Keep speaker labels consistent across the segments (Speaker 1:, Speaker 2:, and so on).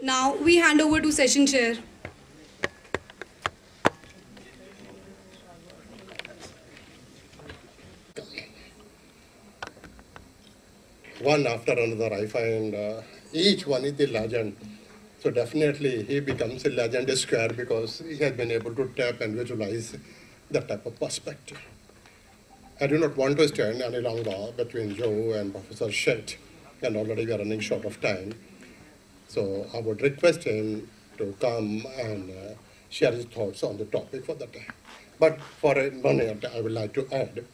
Speaker 1: Now we hand over to session chair.
Speaker 2: One after another, I find each one is the legend. So definitely he becomes a legend square because he has been able to tap and visualize that type of perspective. I do not want to stand any longer between Joe and Professor Shett, and already we are running short of time. So I would request him to come and share his thoughts on the topic for that time. But for a minute, I would like to add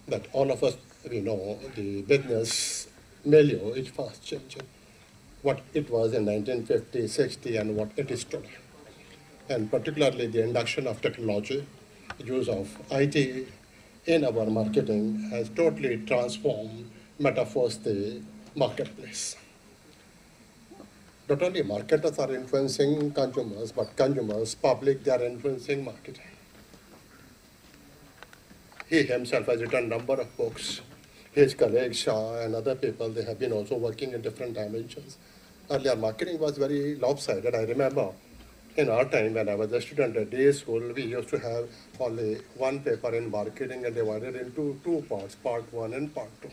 Speaker 2: that all of us, we know the business milieu is fast changing. What it was in 1950, 60, and what it is today. And particularly the induction of technology, use of IT in our marketing has totally transformed, metaphors, the marketplace. Not only marketers are influencing consumers, but consumers, public, they are influencing marketing. He himself has written a number of books. His colleagues, Shah and other people, they have been also working in different dimensions. Earlier, marketing was very lopsided. I remember in our time when I was a student at day school, we used to have only one paper in marketing and divided into two parts, part one and part two.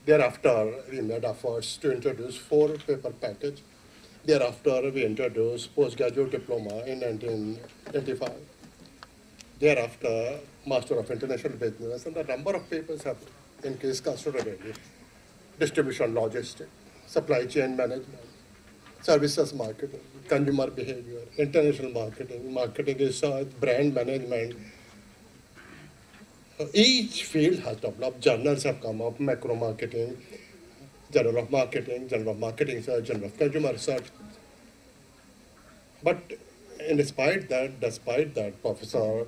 Speaker 2: Thereafter, we made efforts to introduce 4-paper package. Thereafter, we introduced postgraduate diploma in 1985. Thereafter, Master of International Business, and the number of papers have increased considerably. Distribution logistics, supply chain management, services marketing, consumer behavior, international marketing, marketing research, brand management. Each field has developed, journals have come up, macro marketing, journal of marketing research, journal of consumer research. But despite that, Professor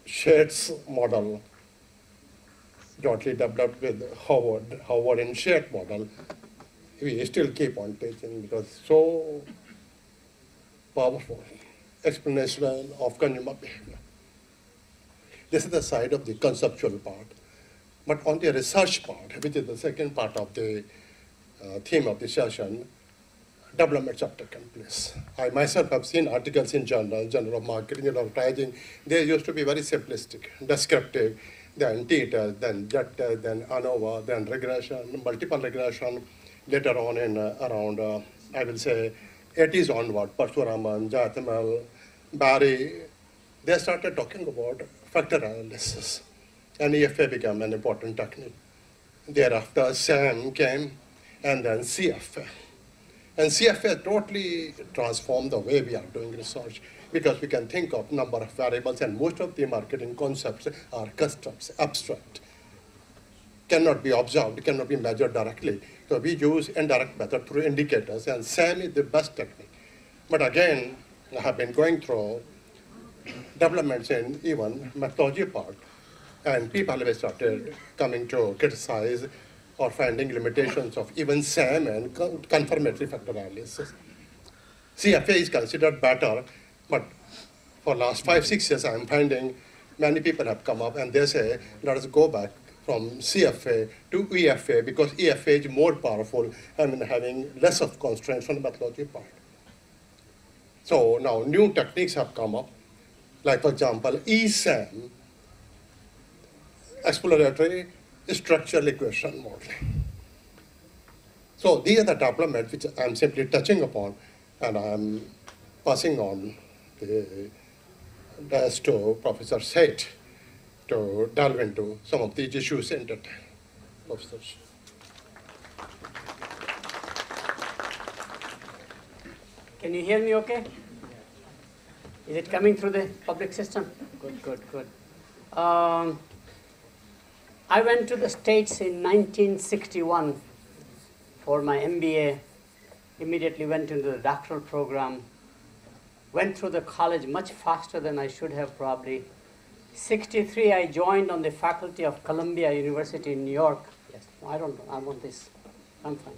Speaker 2: Shett's model, jointly developed with Howard and Shett model, we still keep on teaching because so powerful explanation of consumer behavior. This is the side of the conceptual part. But on the research part, which is the second part of the theme of the session, developments have taken place. I myself have seen articles in journals, Journal of Marketing, Journal of Pricing. They used to be very simplistic, descriptive, then t-test, then z-test, then ANOVA, then regression, multiple regression. Later on in around, I will say, 80s onward, Parshuraman, Jathamal, Barry, they started talking about factor analysis. And EFA became an important technique. Thereafter, SAM came, and then CFA. And CFA totally transformed the way we are doing research because we can think of number of variables, and most of the marketing concepts are customs, abstract, cannot be observed, cannot be measured directly. So we use indirect method through indicators, and SAM is the best technique. But again, I have been going through developments in even methodology part, and people have started coming to criticize or finding limitations of even SAM and confirmatory factor analysis. CFA is considered better, but for last 5-6 years, I'm finding many people have come up and they say, let us go back from CFA to EFA because EFA is more powerful and having less of constraints on the methodology part. So now new techniques have come up, like for example, ESAM, exploratory structural equation modeling. So these are the developments which I'm simply touching upon, and I'm passing on the desk to Professor Shett to delve into some of these issues in detail. Professor.
Speaker 3: Can you hear me okay? Is it coming through the public system? Good. I went to the States in 1961 for my MBA, immediately went into the doctoral program, went through the college much faster than I should have probably. 63, I joined on the faculty of Columbia University in New York. Yes, I don't know, I want this, I'm fine.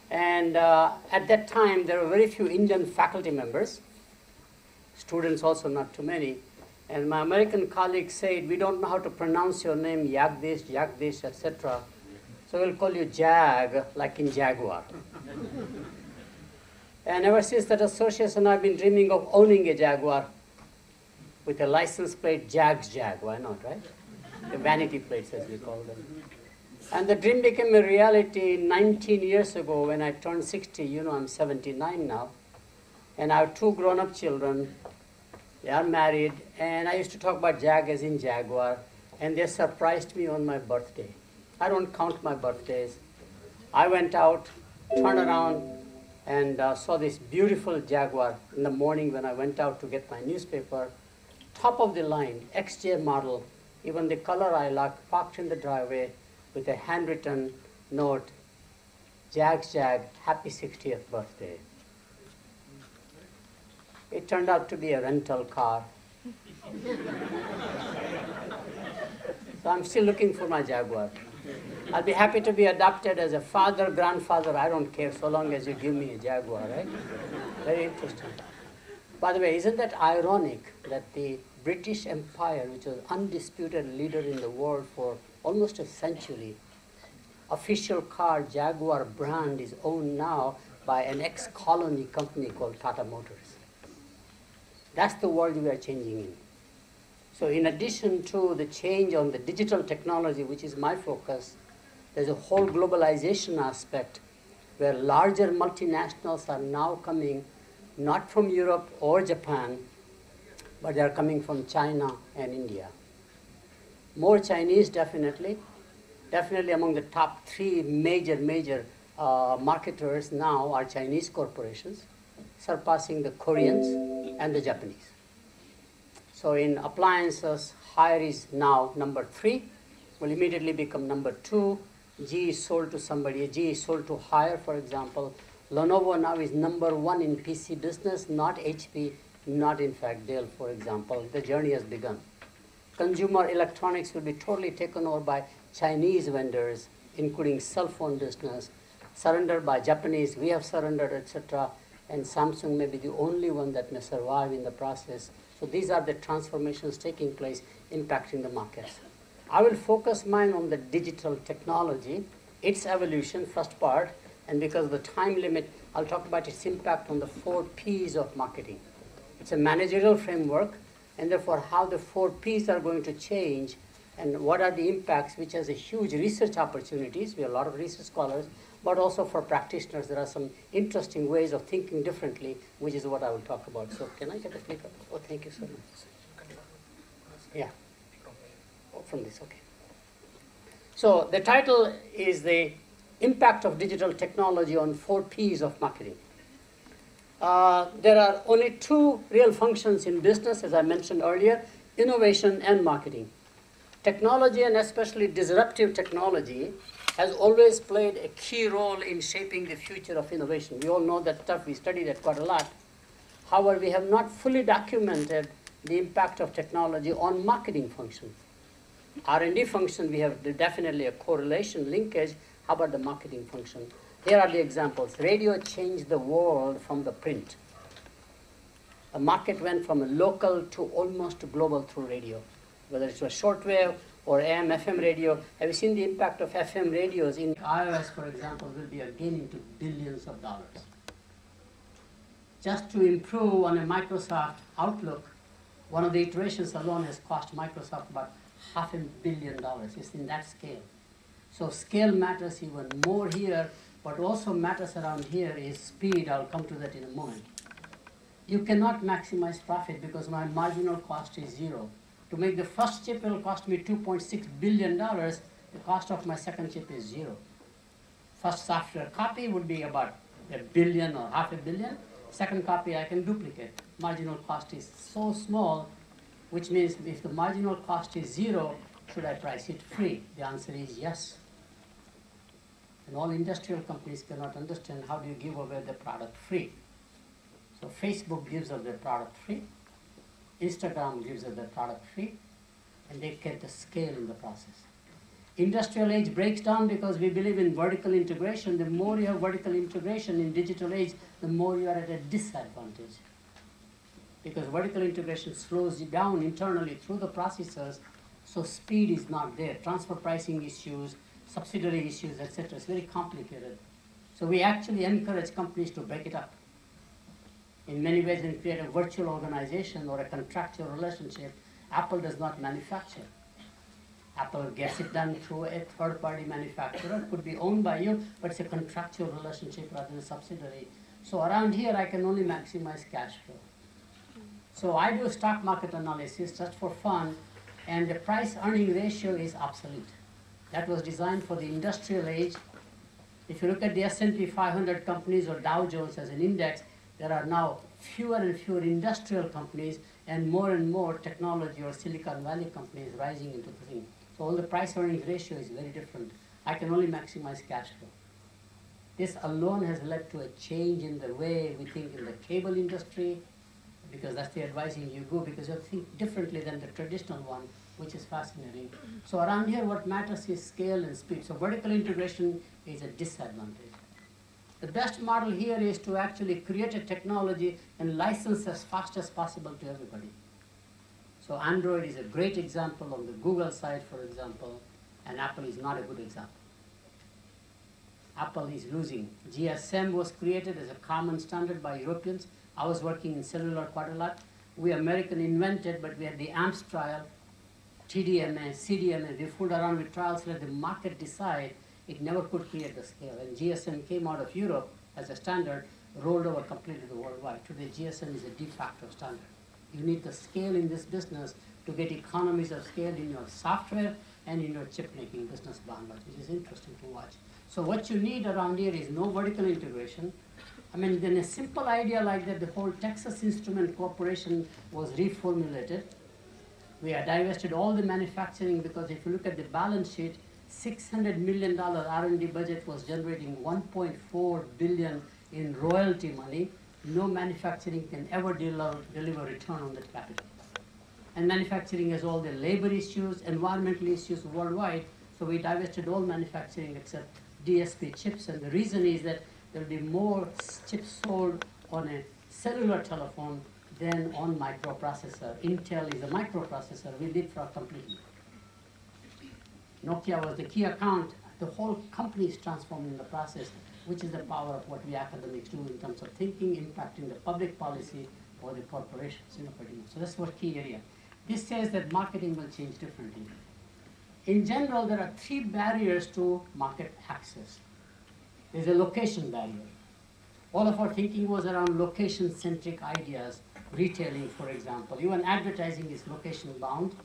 Speaker 3: And at that time, there were very few Indian faculty members, students also not too many. And my American colleagues said, we don't know how to pronounce your name, Jagdish, etc. So we'll call you Jag, like in Jaguar. And ever since that association, I've been dreaming of owning a Jaguar with a license plate Jags Jag. Why not, right? The vanity plates, as we call them. And the dream became a reality 19 years ago when I turned 60. You know, I'm 79 now. And I have 2 grown-up children. They are married. And I used to talk about Jag as in Jaguar. And they surprised me on my birthday. I don't count my birthdays. I went out, turned around, and saw this beautiful Jaguar in the morning when I went out to get my newspaper. Top of the line, XJ model, even the color I liked, parked in the driveway with a handwritten note, Jags Jag, happy 60th birthday. It turned out to be a rental car. So I'm still looking for my Jaguar. I'll be happy to be adopted as a father, grandfather, I don't care, so long as you give me a Jaguar, right? Very interesting. By the way, isn't that ironic that the British Empire, which was undisputed leader in the world for almost a century, official car Jaguar brand is owned now by an ex-colony company called Tata Motors. That's the world we are changing in. So in addition to the change on the digital technology, which is my focus, there's a whole globalization aspect where larger multinationals are now coming not from Europe or Japan, but they are coming from China and India. More Chinese, definitely. Definitely among the top 3 major marketers now are Chinese corporations, surpassing the Koreans and the Japanese. So in appliances, Haier is now number 3, will immediately become number 2. G is sold to somebody, G is sold to Haier, for example. Lenovo now is number 1 in PC business, not HP, not in fact Dell, for example. The journey has begun. Consumer electronics will be totally taken over by Chinese vendors, including cell phone business, surrendered by Japanese, we have surrendered, etc. And Samsung may be the only one that may survive in the process. So these are the transformations taking place, impacting the markets. I will focus mine on the digital technology, its evolution, first part, and because of the time limit, I'll talk about its impact on the 4 Ps of marketing. It's a managerial framework, and therefore how the 4 Ps are going to change and what are the impacts, which has a huge research opportunities. We have a lot of research scholars, but also for practitioners, there are some interesting ways of thinking differently, which is what I will talk about. So can I get a clicker? Oh, thank you so much. Yeah. Oh, from this, okay. So the title is the impact of digital technology on 4 Ps of marketing. There are only 2 real functions in business, as I mentioned earlier, innovation and marketing. Technology, and especially disruptive technology, has always played a key role in shaping the future of innovation. We all know that stuff, we study that quite a lot. However, we have not fully documented the impact of technology on marketing function. R&D function, we have definitely a correlation, linkage. How about the marketing function? Here are the examples. Radio changed the world from the print. The market went from a local to almost global through radio, whether it was shortwave or AM, FM radio. Have you seen the impact of FM radios in iOS, for example, will be again into billions of dollars. Just to improve on a Microsoft Outlook, one of the iterations alone has cost Microsoft about $500 million. It's in that scale. So scale matters even more here. What also matters around here is speed. I'll come to that in a moment. You cannot maximize profit because my marginal cost is 0. To make the first chip, it will cost me $2.6 billion. The cost of my second chip is 0. First software copy would be about $1 billion or $500 million. Second copy I can duplicate. Marginal cost is so small, which means if the marginal cost is 0, should I price it free? The answer is yes. And all industrial companies cannot understand how do you give away the product free. So Facebook gives us their product free. Instagram gives us their product free. And they get the scale in the process. Industrial age breaks down because we believe in vertical integration. The more you have vertical integration in digital age, the more you are at a disadvantage. Because vertical integration slows you down internally through the processors, so speed is not there. Transfer pricing issues, subsidiary issues, etc. It's very complicated. So we actually encourage companies to break it up. in many ways and create a virtual organization or a contractual relationship. Apple does not manufacture. Apple gets it done through a third-party manufacturer. It could be owned by you, but it's a contractual relationship rather than a subsidiary. So around here, I can only maximize cash flow. So I do stock market analysis just for fun, and the price-earning ratio is obsolete. That was designed for the industrial age. If you look at the S&P 500 companies or Dow Jones as an index, there are now fewer and fewer industrial companies and more technology or Silicon Valley companies rising into the thing. So all the price-earnings ratio is very different. I can only maximize cash flow. This alone has led to a change in the way we think in the cable industry, because that's the advising you go, because you think differently than the traditional one, which is fascinating. So around here, what matters is scale and speed. So vertical integration is a disadvantage. The best model here is to actually create a technology and license as fast as possible to everybody. So Android is a great example on the Google side, for example, and Apple is not a good example. Apple is losing. GSM was created as a common standard by Europeans. I was working in cellular quite a lot. We American invented, but we had the AMPS trial, TDMA, CDMA. We fooled around with trials, let the market decide. It never could create the scale. And GSM came out of Europe as a standard, rolled over completely to worldwide. Today, GSM is a de facto standard. You need the scale in this business to get economies of scale in your software and in your chip making business boundary, which is interesting to watch. So what you need around here is no vertical integration. I mean, then a simple idea like that, the whole Texas Instrument Corporation was reformulated. We had divested all the manufacturing because if you look at the balance sheet, $600 million R&D budget was generating $1.4 billion in royalty money. No manufacturing can ever deliver return on that capital. And manufacturing has all the labor issues, environmental issues worldwide, so we divested all manufacturing except DSP chips, and the reason is that there will be more chips sold on a cellular telephone than on microprocessor. Intel is a microprocessor, we leapfrog completely. Nokia was the key account. The whole company is transforming in the process, which is the power of what we academics do in terms of thinking, impacting the public policy or the corporations, pretty much. So that's what key area. This says that marketing will change differently. In general, there are 3 barriers to market access. There's a location barrier. All of our thinking was around location-centric ideas, retailing, for example. Even advertising is location-bound.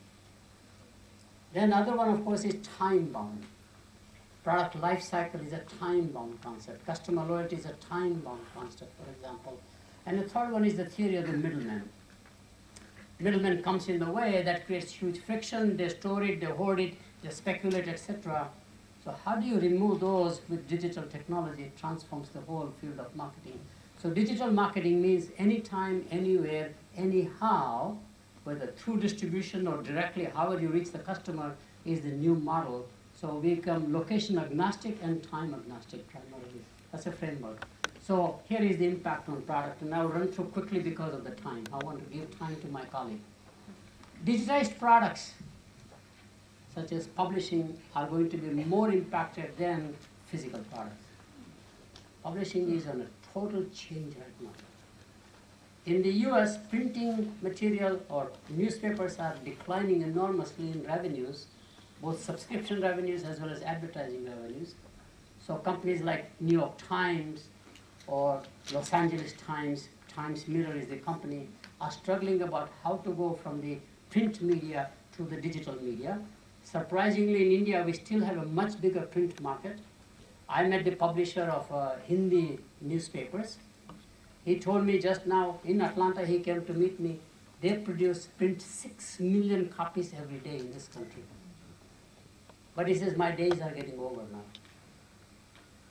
Speaker 3: Then another one, of course, is time-bound. Product life cycle is a time-bound concept. Customer loyalty is a time-bound concept, for example. And the third one is the theory of the middleman. Middleman comes in the way that creates huge friction. They store it, they hoard it, they speculate, etc. So how do you remove those with digital technology? It transforms the whole field of marketing. So digital marketing means anytime, anywhere, anyhow, whether through distribution or directly, however you reach the customer is the new model. So we become location agnostic and time agnostic primarily. That's a framework. So here is the impact on product, and I'll run through quickly because of the time. I want to give time to my colleague. Digitized products, such as publishing, are going to be more impacted than physical products. Publishing is on a total change right now. In the US, printing material or newspapers are declining enormously in revenues, both subscription revenues as well as advertising revenues. So companies like New York Times or Los Angeles Times, Times Mirror is the company, are struggling about how to go from the print media to the digital media. Surprisingly, in India, we still have a much bigger print market. I met the publisher of Hindi newspapers. He told me just now, in Atlanta, he came to meet me. They print 6 million copies every day in this country. But he says, my days are getting over now.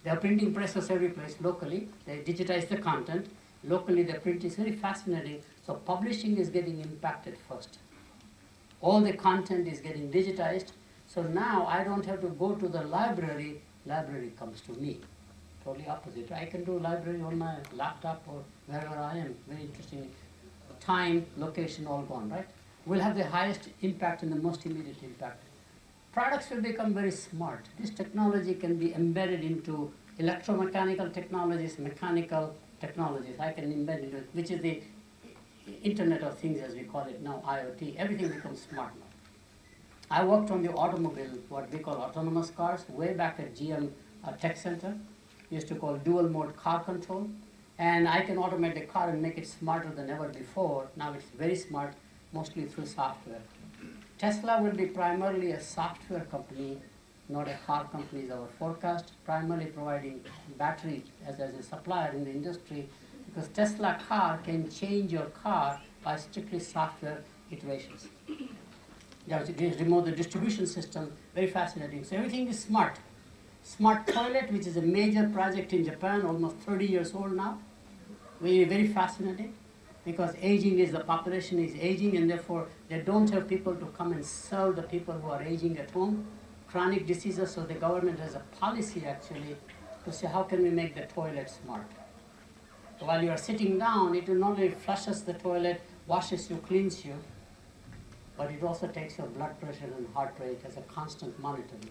Speaker 3: They are printing presses every place locally. They digitize the content. Locally, the print is very fascinating. So publishing is getting impacted first. All the content is getting digitized. So now I don't have to go to the library. Library comes to me. Totally opposite. I can do library on my laptop or wherever I am. Very interesting. Time, location, all gone, right? We'll have the highest impact and the most immediate impact. Products will become very smart. This technology can be embedded into electromechanical technologies, mechanical, technologies. I can invent it, which is the Internet of Things as we call it now, IoT. Everything becomes smart now. I worked on the automobile, what we call autonomous cars, way back at GM Tech Center. We used to call dual mode car control. And I can automate the car and make it smarter than ever before. Now it's very smart, mostly through software. Tesla will be primarily a software company, not a car company is our forecast, primarily providing battery as a supplier in the industry, because Tesla car can change your car by strictly software iterations. They remove the distribution system, very fascinating. So everything is smart. Smart toilet, which is a major project in Japan, almost 30 years old now. Very, very fascinating, because the population is aging, and therefore they don't have people to come and serve the people who are aging at home. Chronic diseases, so the government has a policy actually to say how can we make the toilet smart. So while you are sitting down, it will not only flushes the toilet, washes you, cleans you, but it also takes your blood pressure and heart rate as a constant monitoring.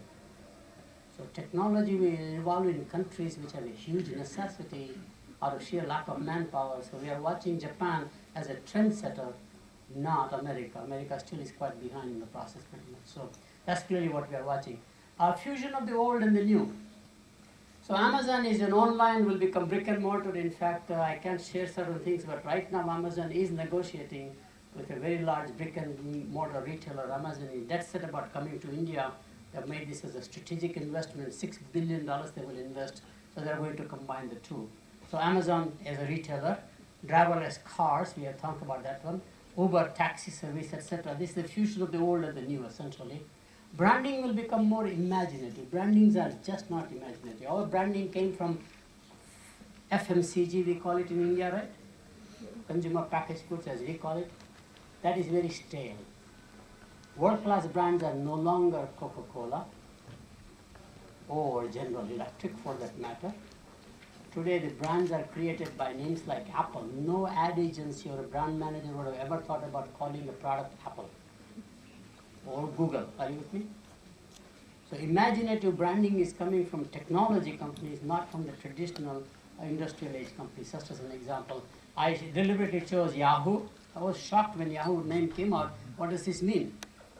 Speaker 3: So technology will evolve in countries which have a huge necessity out of sheer lack of manpower. So we are watching Japan as a trendsetter, not America. America still is quite behind in the process pretty much. So that's clearly what we are watching. Our fusion of the old and the new. So Amazon is an online, will become brick and mortar. In fact, I can't share certain things, but right now Amazon is negotiating with a very large brick and mortar retailer. Amazon is dead set about coming to India. They have made this as a strategic investment, $6 billion they will invest. So they're going to combine the two. So Amazon as a retailer, driverless cars, we have talked about that one, Uber, taxi service, etc. This is the fusion of the old and the new, essentially. Branding will become more imaginative. Brandings are just not imaginative. Our branding came from FMCG, we call it in India, right? Consumer packaged goods, as we call it. That is very stale. World-class brands are no longer Coca-Cola or General Electric, for that matter. Today, the brands are created by names like Apple. No ad agency or a brand manager would have ever thought about calling a product Apple or Google. Are you with me? So imaginative branding is coming from technology companies, not from the traditional industrial age companies. Just as an example, I deliberately chose Yahoo. I was shocked when Yahoo name came out. What does this mean?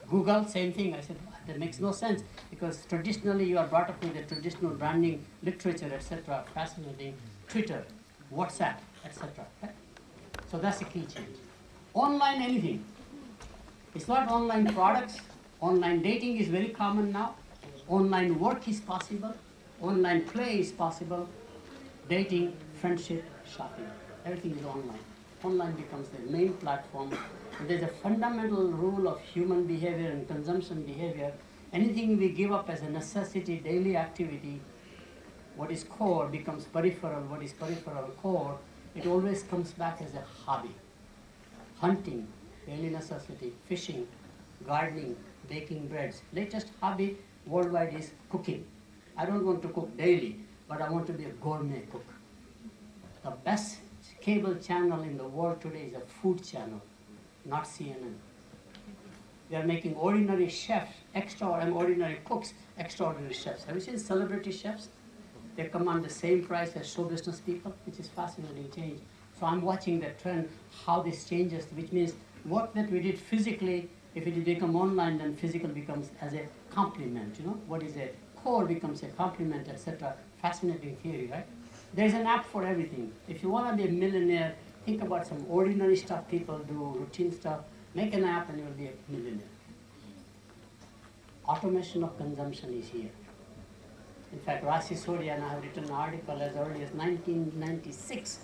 Speaker 3: Google, same thing. I said, that makes no sense, because traditionally you are brought up with the traditional branding literature, etc. Fascinating. Twitter, WhatsApp, etc. Right? So that's a key change. Online anything. It's not online products. Online dating is very common now. Online work is possible. Online play is possible. Dating, friendship, shopping. Everything is online. Online becomes the main platform. And there's a fundamental rule of human behavior and consumption behavior. Anything we give up as a necessity, daily activity, what is core becomes peripheral. What is peripheral, core. It always comes back as a hobby. Hunting, daily necessity. Fishing, gardening, baking breads. Latest hobby worldwide is cooking. I don't want to cook daily, but I want to be a gourmet cook. The best cable channel in the world today is a food channel, not CNN. We are making ordinary chefs, ordinary cooks, extraordinary chefs. Have you seen celebrity chefs? They command the same price as show business people, which is fascinating change. So I'm watching that trend, how this changes, which means work that we did physically, if it become online, then physical becomes as a complement. You know, what is a core becomes a complement, etc. Fascinating theory, right? There's an app for everything. If you want to be a millionaire, think about some ordinary stuff people do, routine stuff. Make an app and you'll be a millionaire. Automation of consumption is here. In fact, Rasi Soria and I have written an article as early as 1996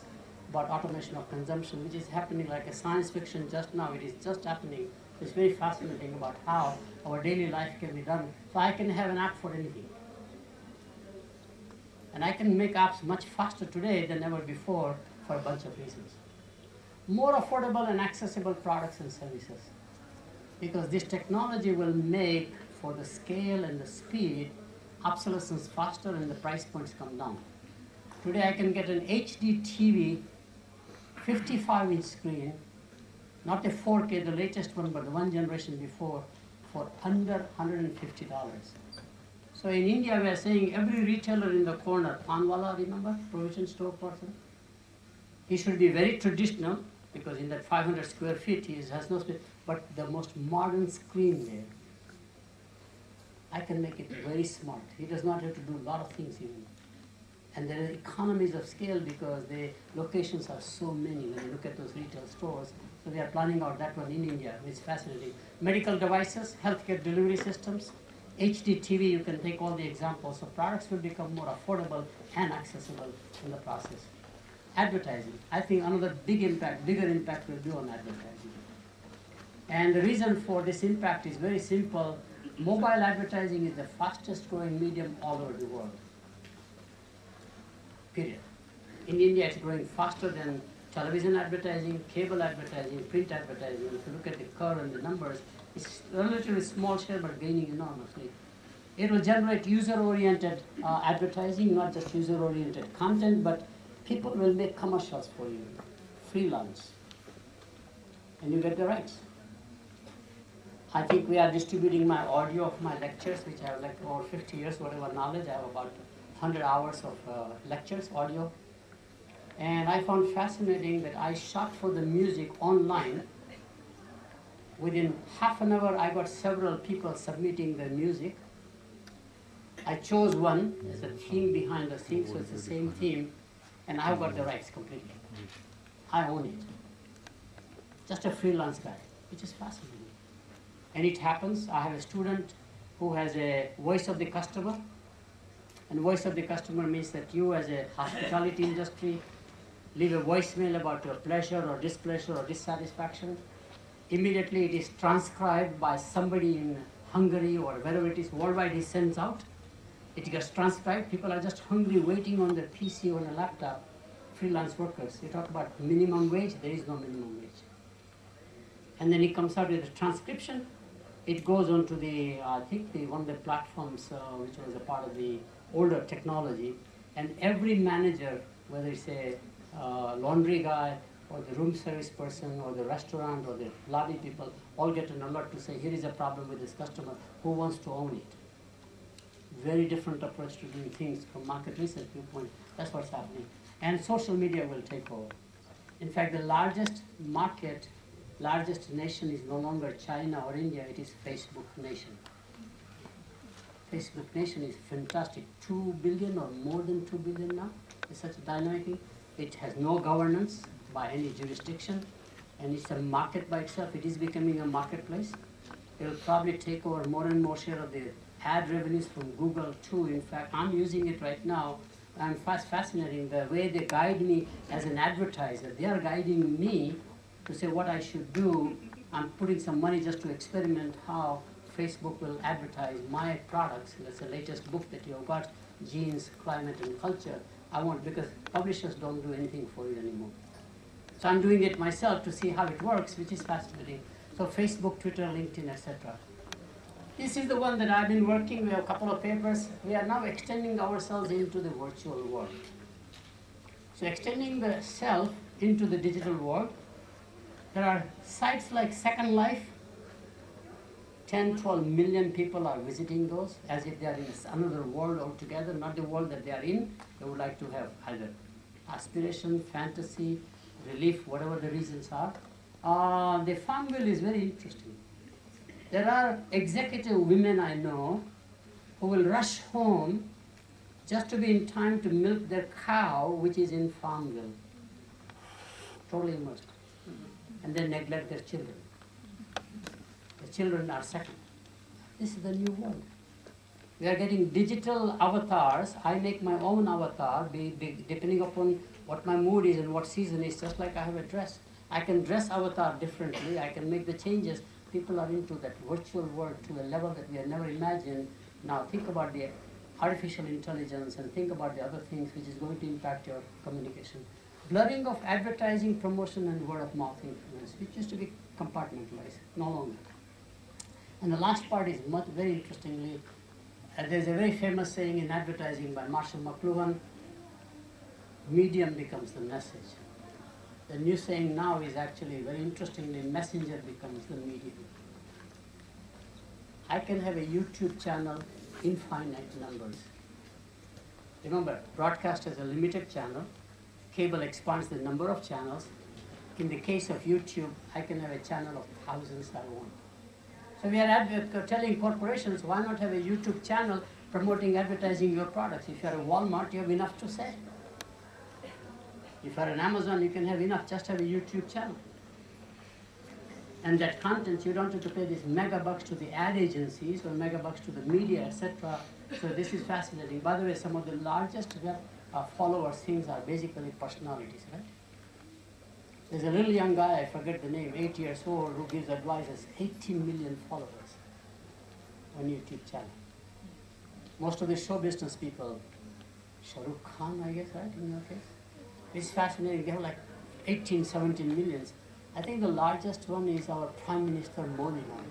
Speaker 3: about automation of consumption, which is happening like a science fiction just now. It is just happening. It's very fascinating about how our daily life can be done. So I can have an app for anything. And I can make apps much faster today than ever before for a bunch of reasons. More affordable and accessible products and services. Because this technology will make, for the scale and the speed, obsolescence faster and the price points come down. Today I can get an HD TV, 55-inch screen, not a 4K, the latest one, but the one generation before, for under $150. So in India, we are saying every retailer in the corner, Panwala, remember, provision store person, He should be very traditional, because in that 500 square feet, he has no space, but the most modern screen there. I can make it very smart. He does not have to do a lot of things even. And there are economies of scale because the locations are so many when you look at those retail stores. So we are planning out that one in India, which is fascinating. Medical devices, healthcare delivery systems, HD TV, you can take all the examples. So products will become more affordable and accessible in the process. Advertising, I think another bigger impact will be on advertising. And the reason for this impact is very simple. Mobile advertising is the fastest growing medium all over the world. Period. In India, it's growing faster than television advertising, cable advertising, print advertising. If you look at the curve and the numbers, it's a relatively small share but gaining enormously. It will generate user-oriented advertising, not just user-oriented content, but people will make commercials for you, freelance, and you get the rights. I think we are distributing my audio of my lectures, which I have like over 50 years, whatever knowledge. I have about 100 hours of lectures, audio. And I found fascinating that I shot for the music online. Within half an hour, I got several people submitting their music. I chose one as a theme behind the theme, so it's the same theme, and I've got the rights completely. I own it. Just a freelance guy, which is fascinating. And it happens, I have a student who has a voice of the customer, and voice of the customer means that you as a hospitality industry leave a voicemail about your pleasure or displeasure or dissatisfaction. Immediately it is transcribed by somebody in Hungary or wherever it is, worldwide he sends out. It gets transcribed, people are just hungry waiting on their PC or a laptop, freelance workers. You talk about minimum wage, there is no minimum wage. And then he comes out with a transcription. It goes on to the, I think one of the platforms which was a part of the older technology, and every manager, whether it's a laundry guy or the room service person or the restaurant or the lobby people, all get an alert to say, here is a problem with this customer, who wants to own it? Very different approach to doing things from market research viewpoint. That's what's happening. And social media will take over. In fact, the largest market, largest nation is no longer China or India, it is Facebook nation. Facebook nation is fantastic. 2 billion or more than 2 billion now. It's such a dynamic. It has no governance by any jurisdiction, and it's a market by itself. It is becoming a marketplace. It will probably take over more and more share of the ad revenues from Google too. In fact, I'm using it right now. I'm fascinating the way they guide me as an advertiser. They are guiding me to say what I should do. I'm putting some money just to experiment how Facebook will advertise my products. That's the latest book that you've got, Genes, Climate and Culture. I want, because publishers don't do anything for you anymore. So I'm doing it myself to see how it works, which is fascinating. So Facebook, Twitter, LinkedIn, etc. This is the one that I've been working. We have a couple of papers. We are now extending ourselves into the virtual world. So extending the self into the digital world. There are sites like Second Life. 10, 12 million people are visiting those as if they are in another world altogether, not the world that they are in. They would like to have either aspiration, fantasy, relief, whatever the reasons are. The farm bill is very interesting. There are executive women I know who will rush home just to be in time to milk their cow, which is in Farmville. Totally immersed. And they neglect their children. The children are second. This is the new world. We are getting digital avatars. I make my own avatar depending upon what my mood is and what season is, just like I have a dress. I can dress avatar differently. I can make the changes. People are into that virtual world to a level that we have never imagined. Now think about the artificial intelligence and think about the other things which is going to impact your communication. Blurring of advertising, promotion, and word of mouth influence, which used to be compartmentalized, no longer. And the last part is very interestingly, there's a very famous saying in advertising by Marshall McLuhan, medium becomes the message. The new saying now is actually, very interestingly, messenger becomes the medium. I can have a YouTube channel, infinite numbers. Remember, broadcast has a limited channel, cable expands the number of channels. In the case of YouTube, I can have a channel of thousands I want. So we are telling corporations, why not have a YouTube channel promoting, advertising your products? If you're a Walmart, you have enough to say. If you're an Amazon, you can have enough, just have a YouTube channel. And that content, you don't have to pay these mega bucks to the ad agencies or mega bucks to the media, etc. So this is fascinating. By the way, some of the largest followers things are basically personalities, right? There's a little young guy, I forget the name, 8 years old, who gives advice, has 18 million followers on YouTube channel. Most of the show business people, Shah Rukh Khan, I guess, right, in your case? It's fascinating. They have like 18, 17 millions. I think the largest one is our Prime Minister Modi now.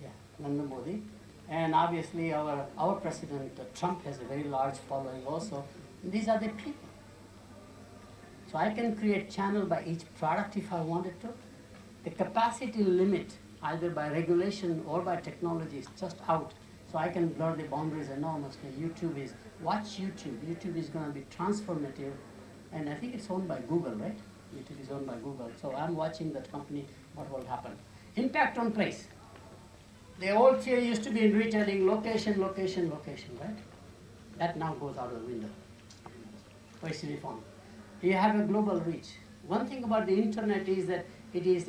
Speaker 3: Yeah, Narendra Modi. And obviously our President Trump has a very large following also. And these are the people. So I can create channel by each product if I wanted to. The capacity limit, either by regulation or by technology, is just out. So I can blur the boundaries enormously. YouTube is, watch YouTube. YouTube is going to be transformative. And I think it's owned by Google, right? YouTube is owned by Google. So I'm watching that company, what will happen. Impact on place. The old theory used to be in retailing, location, location, location, right? That now goes out of the window. Voice reform. You have a global reach. One thing about the internet is that it is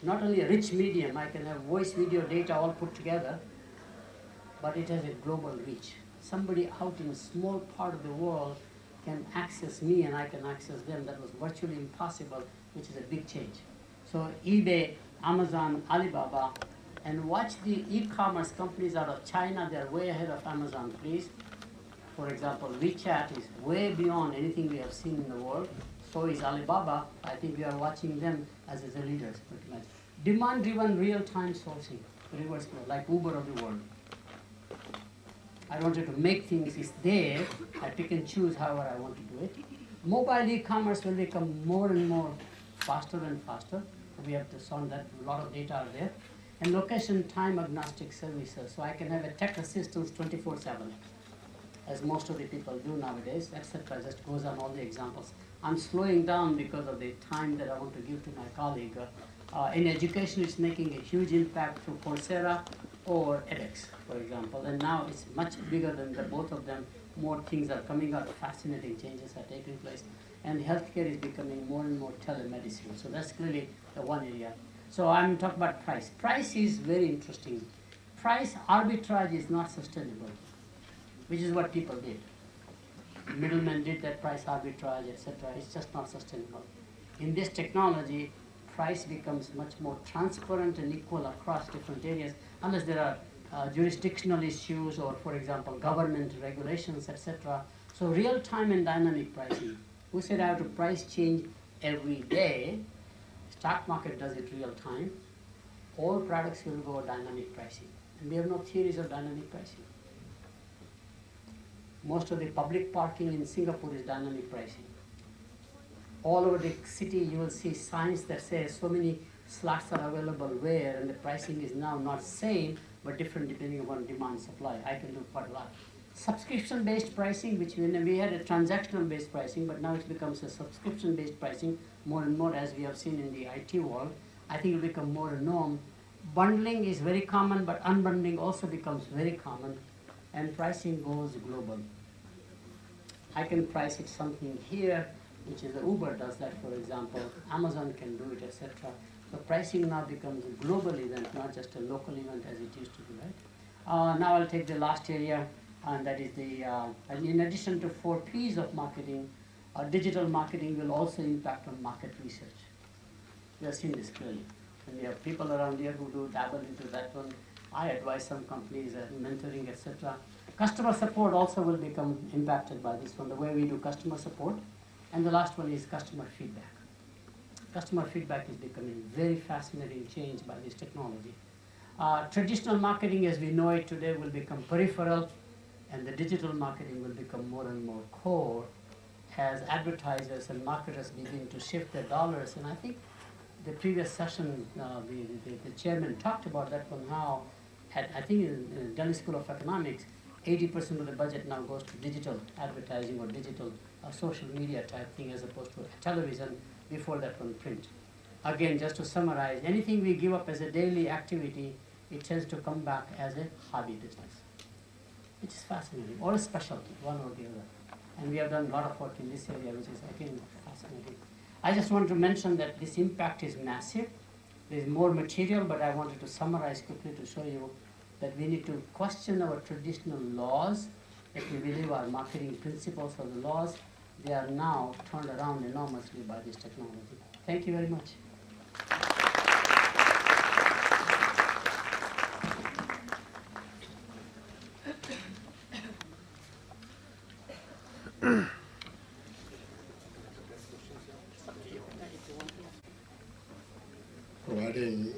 Speaker 3: not only a rich medium, I can have voice, video, data all put together, but it has a global reach. Somebody out in a small part of the world can access me and I can access them. That was virtually impossible, which is a big change. So eBay, Amazon, Alibaba, and watch the e-commerce companies out of China, they're way ahead of Amazon, please. For example, WeChat is way beyond anything we have seen in the world. So is Alibaba. I think we are watching them as the leaders, pretty much. Demand-driven real-time sourcing, reverse flow, like Uber of the world. I wanted to make things, it's there. I pick and choose however I want to do it. Mobile e-commerce will become more and more faster and faster. We have to sound that, a lot of data are there. And location time agnostic services. So I can have a tech assistance 24/7. As most of the people do nowadays, etc. Just goes on all the examples. I'm slowing down because of the time that I want to give to my colleague. In education, it's making a huge impact through Coursera or edX, for example. And now it's much bigger than both of them. More things are coming out, fascinating changes are taking place. And healthcare is becoming more and more telemedicine. So that's clearly the one area. So I'm talking about price. Price is very interesting. Price arbitrage is not sustainable, which is what people did. Middlemen did that price arbitrage, etc. It's just not sustainable. In this technology, price becomes much more transparent and equal across different areas, unless there are jurisdictional issues or, for example, government regulations, etc. So real-time and dynamic pricing. Who said I have to price change every day? Stock market does it real-time. All products will go dynamic pricing. And we have no theories of dynamic pricing. Most of the public parking in Singapore is dynamic pricing. All over the city, you will see signs that say so many slots are available where, and the pricing is now not same, but different depending upon demand supply. I can do quite a lot. Subscription-based pricing, which we had a transactional-based pricing, but now it becomes a subscription-based pricing more and more, as we have seen in the IT world. I think it will become more a norm. Bundling is very common, but unbundling also becomes very common, and pricing goes global. I can price it something here, which is Uber does that, for example. Amazon can do it, etc. So pricing now becomes a global event, not just a local event as it used to be, right? Now I'll take the last area, and that is the, in addition to 4 Ps of marketing, digital marketing will also impact on market research. We have seen this clearly. And we have people around here who do dabble into that one. I advise some companies mentoring, etc. Customer support also will become impacted by this one, the way we do customer support. And the last one is customer feedback. Customer feedback is becoming very fascinating change by this technology. Traditional marketing as we know it today will become peripheral, and the digital marketing will become more and more core as advertisers and marketers begin to shift their dollars. And I think the previous session, the chairman talked about that one, how I think in Delhi School of Economics, 80% of the budget now goes to digital advertising or digital a social media type thing as opposed to television, before that one print. Again, just to summarize, anything we give up as a daily activity, it tends to come back as a hobby business, which is fascinating, or a specialty, one or the other. And we have done a lot of work in this area, which is, again, fascinating. I just want to mention that this impact is massive. There is more material, but I wanted to summarize quickly to show you that we need to question our traditional laws, that we believe are marketing principles or the laws. They are now turned around enormously by this technology. Thank you very much.
Speaker 2: Providing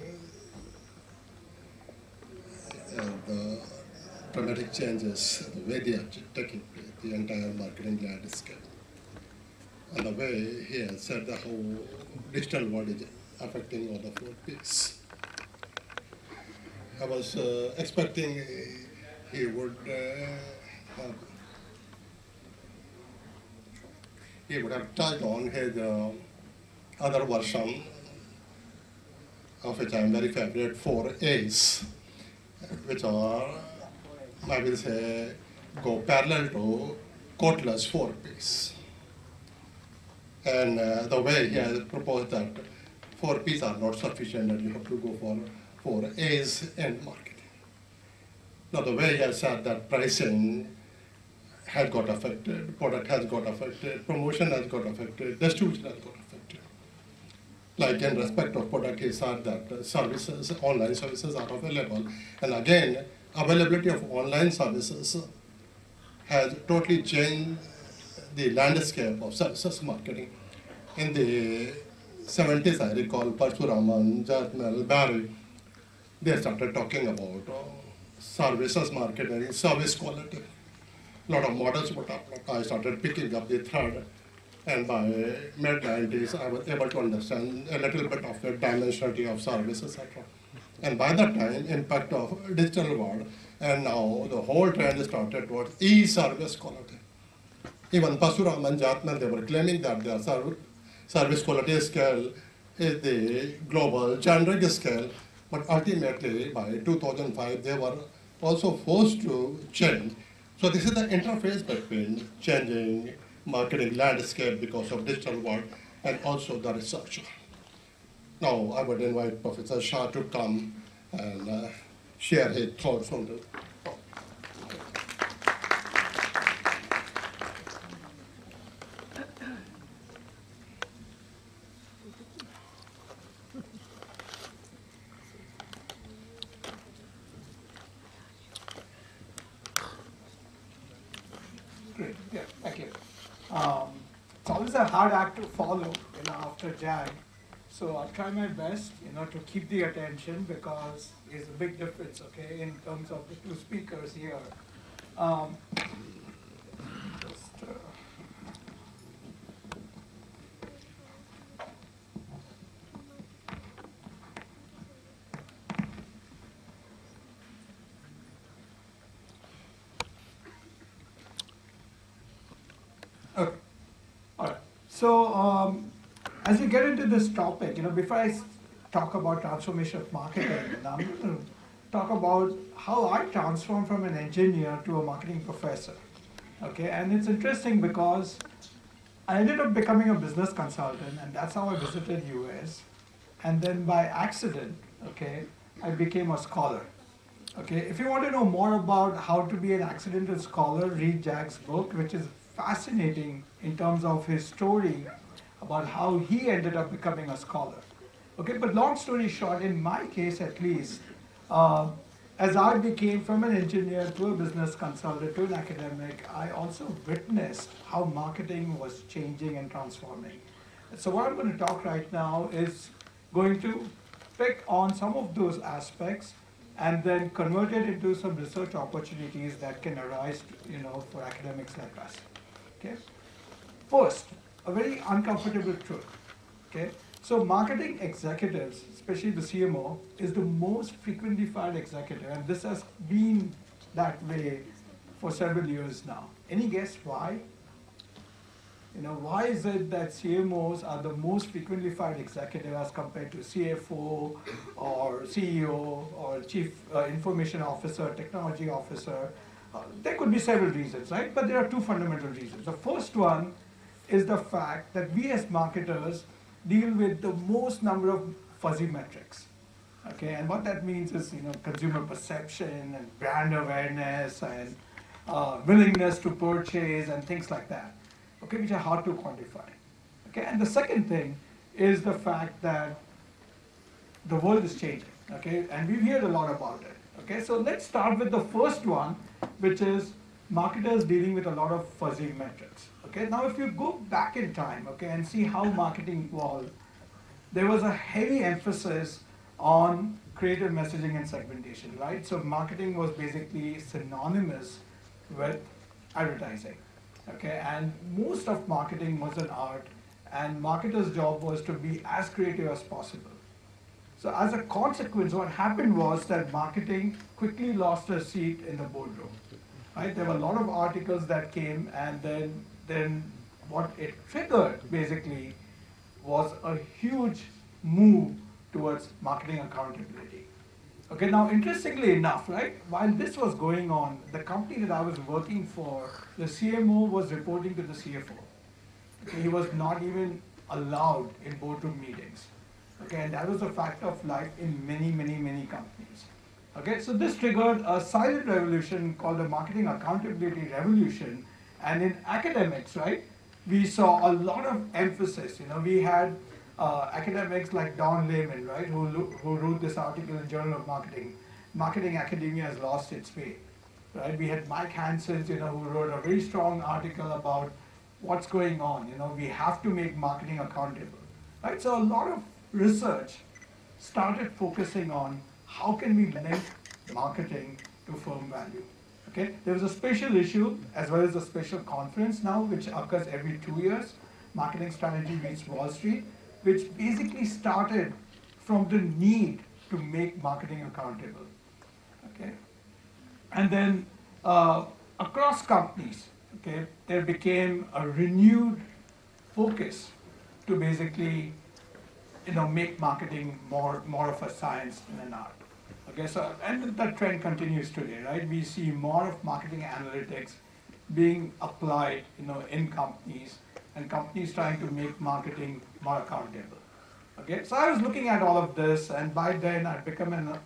Speaker 2: the dramatic changes, the way they are taking place, the entire marketing landscape. And the way he has said the whole digital world is affecting all the four Ps. I was expecting he would have touched on his other version, of which I am very favorite, 4 A's, which are, I will say, go parallel to Kotler's 4 Ps. And the way he has proposed that 4 Ps are not sufficient and you have to go for 4 A's in marketing. Now the way he has said that pricing has got affected, product has got affected, promotion has got affected, distribution has got affected. Like in respect of product, he said that services, online services are available. And again, availability of online services has totally changed the landscape of services marketing. In the 70s, I recall Parshuraman, Jatmal, Barry, they started talking about services marketing, service quality. A lot of models were up. I started picking up the thread. And by mid-90s, I was able to understand a little bit of the dimensionality of service, etc. And by that time, impact of digital world, and now the whole trend started towards e-service quality. Even Pasuram and Jatman, they were claiming that their service quality scale is the global generic scale, but ultimately by 2005, they were also forced to change. So this is the interface between changing marketing landscape because of digital world and also the researcher. Now I would invite Professor Shah to come and share his thoughts on the
Speaker 4: Great, yeah, thank you. It's always a hard act to follow, after Jag. So I'll try my best, to keep the attention because there's a big difference, okay, in terms of the two speakers here. Okay, all right. So as we get into this topic, before I talk about transformation of marketing, I'm going to talk about how I transformed from an engineer to a marketing professor. Okay, and it's interesting because I ended up becoming a business consultant, and that's how I visited US. And then by accident, okay, I became a scholar. Okay, if you want to know more about how to be an accidental scholar, read Jag's book, which is fascinating in terms of his story about how he ended up becoming a scholar. Okay, but long story short, in my case at least, as I became from an engineer to a business consultant to an academic, I also witnessed how marketing was changing and transforming. So what I'm going to talk right now is going to pick on some of those aspects and then convert it into some research opportunities that can arise, for academics like us. Okay. First, a very uncomfortable truth. Okay. So marketing executives, especially the CMO, is the most frequently fired executive, and this has been that way for several years now. Any guess why? Why is it that CMOs are the most frequently fired executive as compared to CFO or CEO or Chief Information Officer, Technology Officer? There could be several reasons, right? But there are two fundamental reasons. The first one is the fact that we as marketers deal with the most number of fuzzy metrics. Okay, and what that means is consumer perception and brand awareness and willingness to purchase and things like that. Okay, which are hard to quantify. Okay, and the second thing is the fact that the world is changing. Okay, and we've heard a lot about it. Okay, so let's start with the first one, which is marketers dealing with a lot of fuzzy metrics. Okay, now if you go back in time, okay, and see how marketing evolved, there was a heavy emphasis on creative messaging and segmentation, right? So marketing was basically synonymous with advertising. Okay, and most of marketing was an art, and marketers' job was to be as creative as possible. So as a consequence, what happened was that marketing quickly lost a seat in the boardroom. Right? There were a lot of articles that came, and then what it triggered basically was a huge move towards marketing accountability. Okay, now interestingly enough, right, while this was going on, the company that I was working for, the CMO was reporting to the CFO. Okay, he was not even allowed in boardroom meetings. Okay, and that was a fact of life in many, many, many companies. Okay, so this triggered a silent revolution called the marketing accountability revolution. And in academics, right, we saw a lot of emphasis. We had academics like Don Layman, right, who wrote this article in Journal of Marketing. Marketing academia has lost its way, right? We had Mike Hansen, who wrote a very strong article about what's going on. We have to make marketing accountable, right? So a lot of research started focusing on how can we link marketing to firm value. Okay, there was a special issue as well as a special conference now, which occurs every 2 years. Marketing Strategy Meets Wall Street, which basically started from the need to make marketing accountable. Okay, and then across companies, okay, there became a renewed focus to basically, make marketing more of a science than an art. Okay, so and that trend continues today, right? We see more of marketing analytics being applied, in companies, and companies trying to make marketing more accountable. Okay, so I was looking at all of this, and by then I'd become an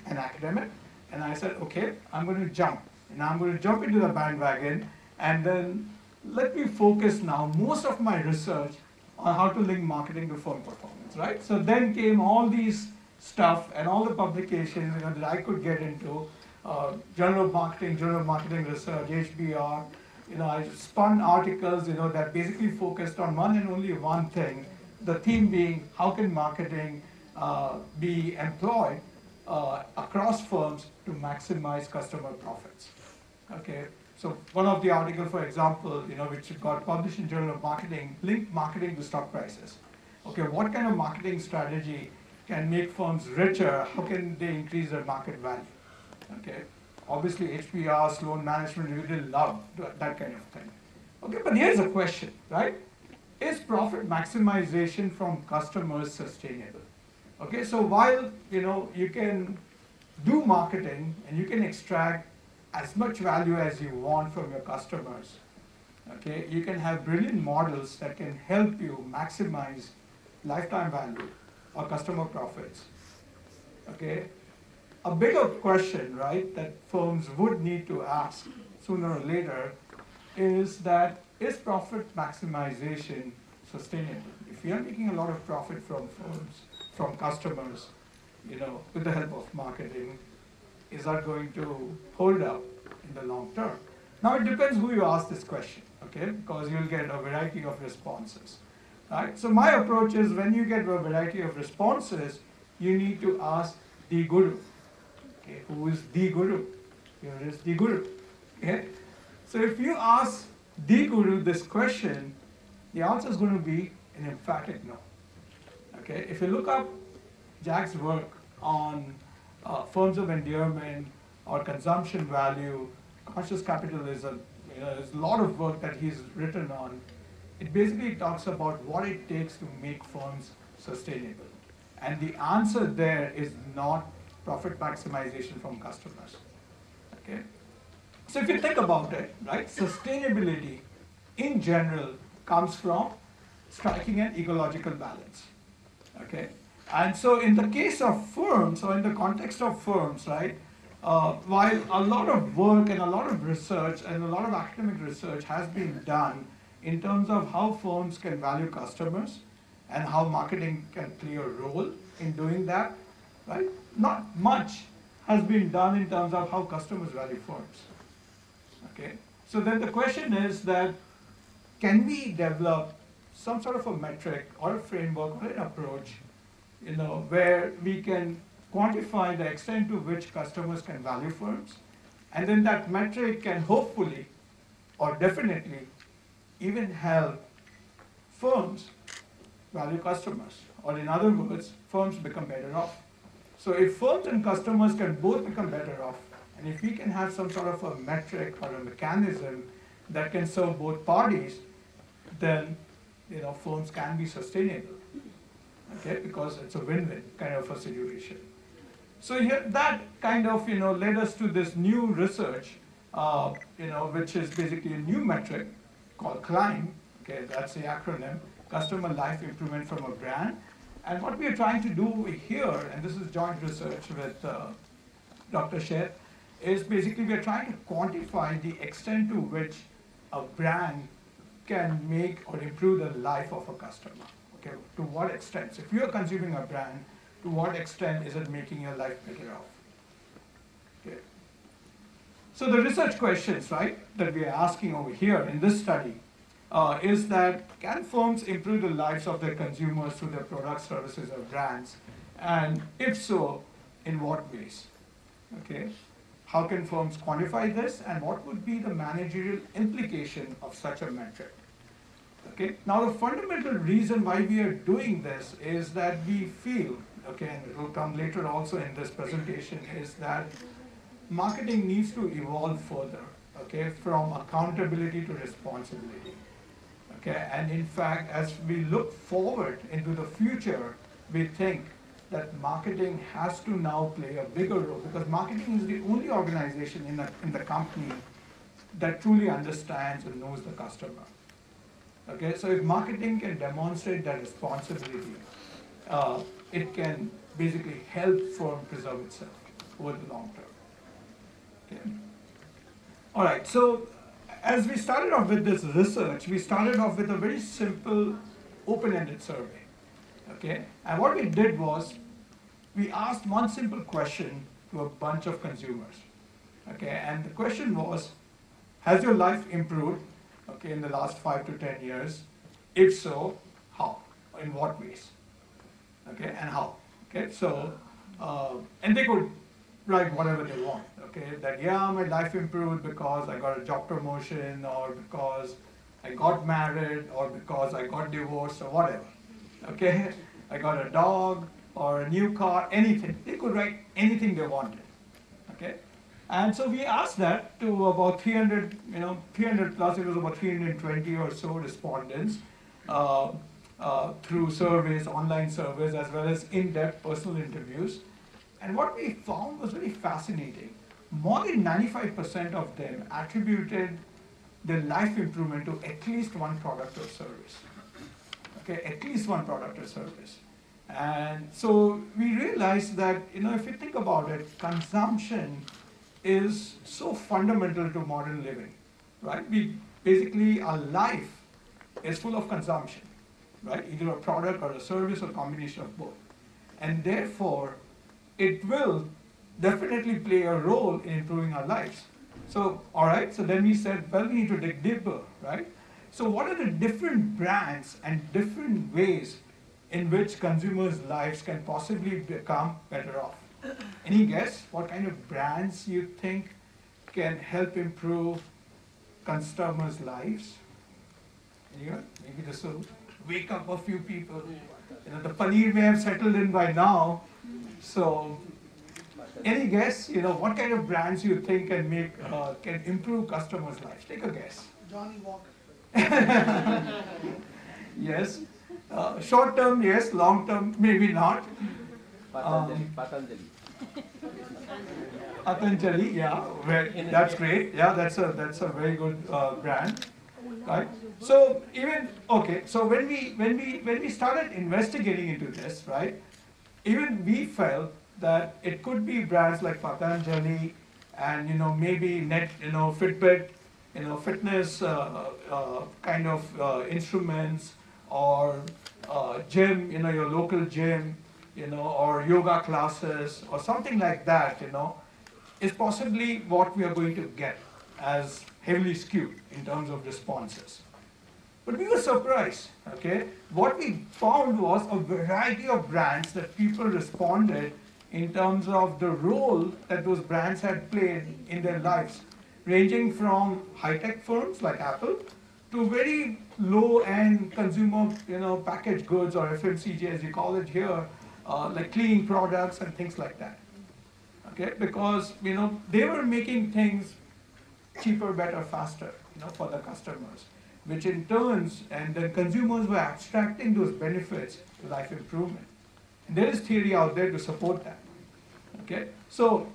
Speaker 4: academic, and I said, okay, I'm going to jump, I'm going to jump into the bandwagon, and then let me focus now most of my research on how to link marketing to firm performance, right? So then came all these stuff and all the publications, that I could get into, Journal of Marketing Research, HBR. I spun articles, that basically focused on one and only one thing, the theme being how can marketing be employed across firms to maximize customer profits. Okay, so one of the articles, for example, which got published in Journal of Marketing, linked marketing to stock prices. Okay, what kind of marketing strategy can make firms richer? How can they increase their market value? Okay, obviously HBR, Sloan Management really love that kind of thing. Okay, but here's a question, right? Is profit maximization from customers sustainable? Okay, so while you can do marketing and you can extract as much value as you want from your customers, okay, you can have brilliant models that can help you maximize lifetime value or customer profits. Okay, a bigger question, right, that firms would need to ask sooner or later is that, is profit maximization sustainable? If you are making a lot of profit from firms, from customers, with the help of marketing, is that going to hold up in the long term? Now it depends who you ask this question, okay, because you'll get a variety of responses. Right? So my approach is, when you get a variety of responses, you need to ask the guru. Okay, who is the guru? Here is the guru. Okay? So if you ask the guru this question, the answer is going to be an emphatic no. Okay? If you look up Jack's work on forms of endearment or consumption value, conscious capitalism, there's a lot of work that he's written on. it basically talks about what it takes to make firms sustainable. And the answer there is not profit maximization from customers. Okay? So if you think about it, right, sustainability in general comes from striking an ecological balance. Okay? And so in the case of firms, or in the context of firms, right, while a lot of work and a lot of research and a lot of academic research has been done in terms of how firms can value customers and how marketing can play a role in doing that, right? Not much has been done in terms of how customers value firms. Okay? So then the question is that, can we develop some sort of a metric or a framework or an approach, where we can quantify the extent to which customers can value firms, and then that metric can hopefully or definitely even help firms value customers, or in other words, firms become better off. So if firms and customers can both become better off, and if we can have some sort of a metric or a mechanism that can serve both parties, then firms can be sustainable. Okay, because it's a win-win kind of a situation. So here, that kind of led us to this new research, which is basically a new metric called CLIMB. Okay, that's the acronym, Customer Life Improvement from a Brand. And what we are trying to do here, and this is joint research with Dr. Shet, is basically we are trying to quantify the extent to which a brand can make or improve the life of a customer. Okay, to what extent? So if you are consuming a brand, to what extent is it making your life better off? Okay. So the research questions, right, that we are asking over here in this study is that, can firms improve the lives of their consumers through their products, services, or brands? And if so, in what ways? Okay. How can firms quantify this, and what would be the managerial implication of such a metric? Okay. Now the fundamental reason why we are doing this is that we feel, okay, and it will come later also in this presentation, is that marketing needs to evolve further, okay, from accountability to responsibility. Okay, and in fact, as we look forward into the future, we think that marketing has to now play a bigger role, because marketing is the only organization in the company that truly understands and knows the customer. Okay, so if marketing can demonstrate that responsibility, it can basically help firm preserve itself over the long term. Okay. All right, so as we started off with this research, we started off with a very simple open-ended survey. Okay, and what we did was we asked one simple question to a bunch of consumers. Okay, and the question was, has your life improved, okay, in the last 5 to 10 years? If so, how? In what ways? Okay, and how? Okay, so, and they could write whatever they want. Okay, that yeah, my life improved because I got a job promotion, or because I got married, or because I got divorced, or whatever. Okay, I got a dog, or a new car, anything. They could write anything they wanted. Okay, and so we asked that to about 300, 300 plus, it was about 320 or so respondents through surveys, online surveys, as well as in-depth personal interviews. And what we found was very fascinating. More than 95% of them attributed their life improvement to at least one product or service. Okay, at least one product or service. And so we realized that, if you think about it, consumption is so fundamental to modern living, right? Basically, our life is full of consumption, right? Either a product or a service or a combination of both. And therefore, it will definitely play a role in improving our lives. So, all right, so then we said, well, we need to dig deeper, right? So what are the different brands and different ways in which consumers' lives can possibly become better off? Any guess what kind of brands you think can help improve customers' lives? Anyone? Maybe this will wake up a few people. The paneer may have settled in by now. So, any guess? What kind of brands you think can improve customers' lives? Take a guess.
Speaker 5: Johnny Walker.
Speaker 4: Yes. Short term, yes. Long term, maybe not. Patanjali, yeah, that's great. Yeah, that's a very good brand, right? So even okay, so when we started investigating into this, right, even we felt that it could be brands like Patanjali and maybe Fitbit, fitness kind of instruments, or gym, your local gym, or yoga classes or something like that, is possibly what we are going to get as heavily skewed in terms of responses. But we were surprised, okay? What we found was a variety of brands that people responded in terms of the role that those brands had played in their lives, ranging from high-tech firms like Apple to very low-end consumer, packaged goods, or FMCG as you call it here, like cleaning products and things like that. Okay, because they were making things cheaper, better, faster, for the customers, which in turns, and then consumers were abstracting those benefits to life improvement. And there is theory out there to support that. Okay, so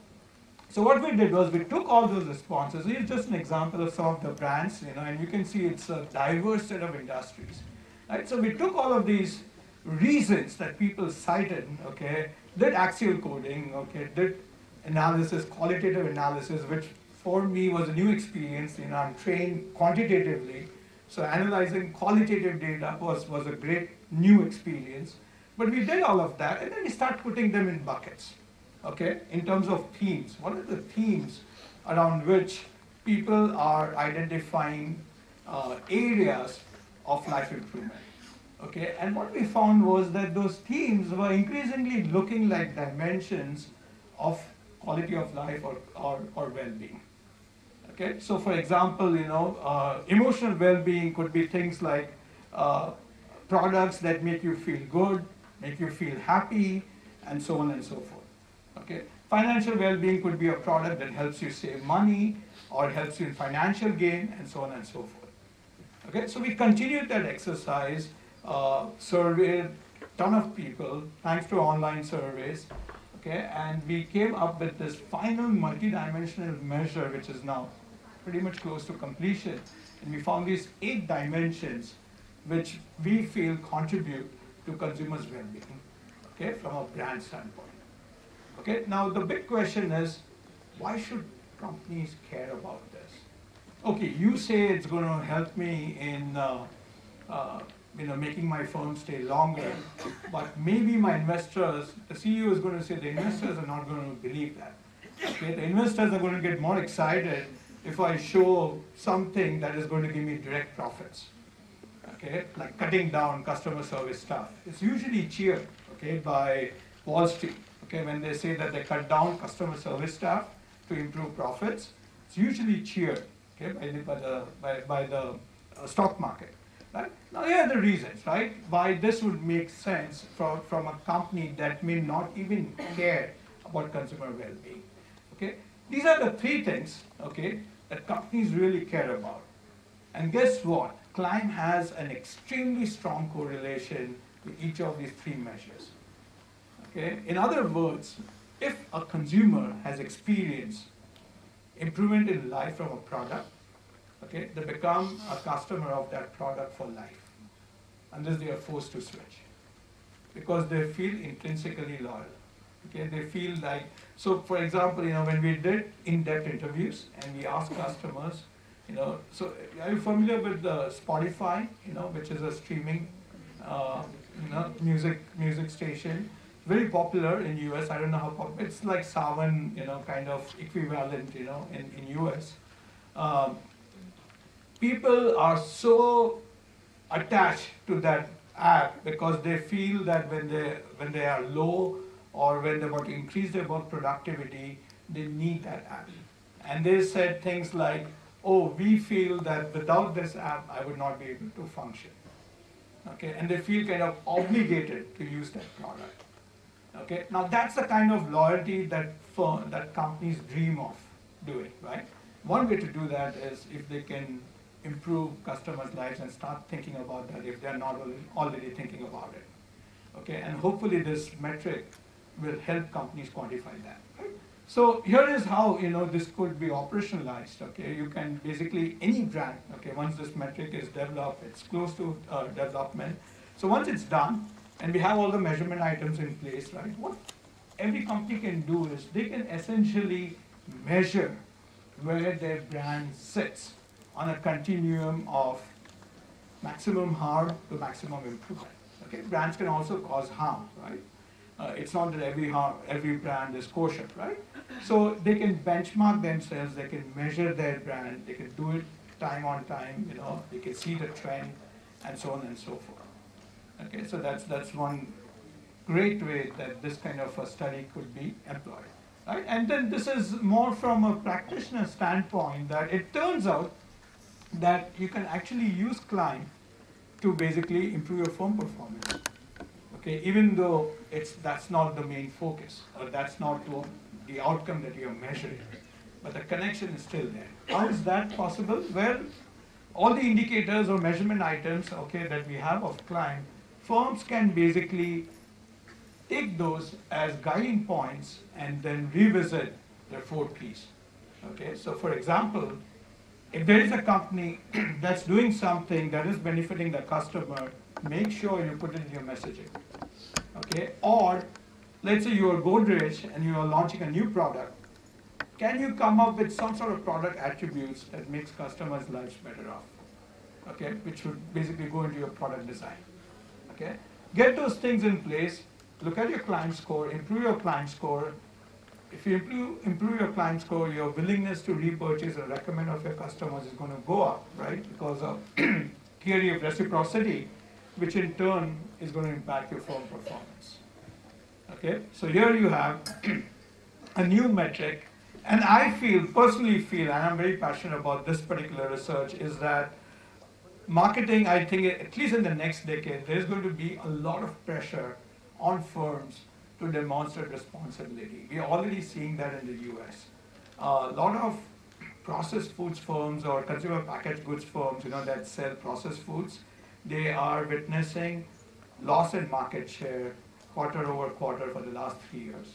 Speaker 4: what we did was we took all those responses. Here's just an example of some of the brands, and you can see it's a diverse set of industries, right? So we took all of these reasons that people cited, okay, did axial coding, okay, did analysis, qualitative analysis, which for me was a new experience. I'm trained quantitatively, so analyzing qualitative data was a great new experience. But we did all of that, and then we start putting them in buckets, okay, in terms of themes. What are the themes around which people are identifying areas of life improvement? Okay, and what we found was that those themes were increasingly looking like dimensions of quality of life or well-being. Okay, so for example, emotional well-being could be things like products that make you feel good, make you feel happy, and so on and so forth. Okay, financial well-being could be a product that helps you save money or helps you in financial gain, and so on and so forth. Okay, so we continued that exercise, surveyed a ton of people thanks to online surveys. Okay, and we came up with this final multidimensional measure, which is now pretty much close to completion. And we found these 8 dimensions which we feel contribute to consumers' well-being, okay, from a brand standpoint. Okay, now the big question is, why should companies care about this? Okay, you say it's going to help me in making my firm stay longer, but maybe my investors, the CEO is going to say the investors are not going to believe that. Okay, the investors are going to get more excited if I show something that is going to give me direct profits. Okay, like cutting down customer service staff. It's usually cheered, okay, by Wall Street. Okay, when they say that they cut down customer service staff to improve profits, it's usually cheered, okay, by the stock market. Right? Now here are the reasons, right, why this would make sense from a company that may not even care about consumer well-being. Okay? These are the 3 things, okay, that companies really care about. And guess what? Climb has an extremely strong correlation with each of these 3 measures. Okay? In other words, if a consumer has experienced improvement in life from a product, okay, they become a customer of that product for life, unless they are forced to switch, because they feel intrinsically loyal. Okay, they feel like, so for example, when we did in-depth interviews and we asked customers, so are you familiar with the Spotify, which is a streaming, music station? Very popular in US. I don't know how popular. It's like Savan, kind of equivalent, in US. People are so attached to that app because they feel that when they are low or when they want to increase their work productivity, they need that app. And they said things like, oh, we feel that without this app, I would not be able to function. Okay, and they feel kind of obligated to use that product. Okay, now that's the kind of loyalty that companies dream of doing, right? One way to do that is if they can improve customers' lives and start thinking about that if they're not already thinking about it. Okay, and hopefully this metric will help companies quantify that. Right? So here is how this could be operationalized. Okay, you can basically any brand. Okay, once this metric is developed, it's close to development. So once it's done, and we have all the measurement items in place, right? What every company can do is they can essentially measure where their brand sits on a continuum of maximum harm to maximum improvement. Okay, brands can also cause harm, right? It's not that every brand is kosher, right? So they can benchmark themselves, they can measure their brand, they can do it time on time, they can see the trend, and so on and so forth. Okay, so that's one great way that this kind of a study could be employed. Right? And then this is more from a practitioner standpoint that it turns out that you can actually use Climb to basically improve your firm performance. Okay, even though that's not the main focus, or that's not the outcome that you're measuring, but the connection is still there. How is that possible? Well, all the indicators or measurement items, okay, that we have of Climb, firms can basically take those as guiding points and then revisit their 4 Ps. Okay, so for example, if there is a company that's doing something that is benefiting the customer, make sure you put it in your messaging. Okay, or let's say you are Godrej and you are launching a new product. Can you come up with some sort of product attributes that makes customers' lives better off? Okay, which would basically go into your product design. Okay, get those things in place. Look at your Climb score, improve your Climb score. If you improve your Climb score, your willingness to repurchase or recommend of your customers is going to go up, right? Because of theory of reciprocity, which in turn is going to impact your firm performance. Okay, so here you have a new metric, and I personally feel, and I'm very passionate about this particular research, is that marketing, I think, at least in the next decade, there's going to be a lot of pressure on firms to demonstrate responsibility. We are already seeing that in the US. A lot of processed foods firms or consumer packaged goods firms, that sell processed foods, they are witnessing loss in market share quarter over quarter for the last 3 years.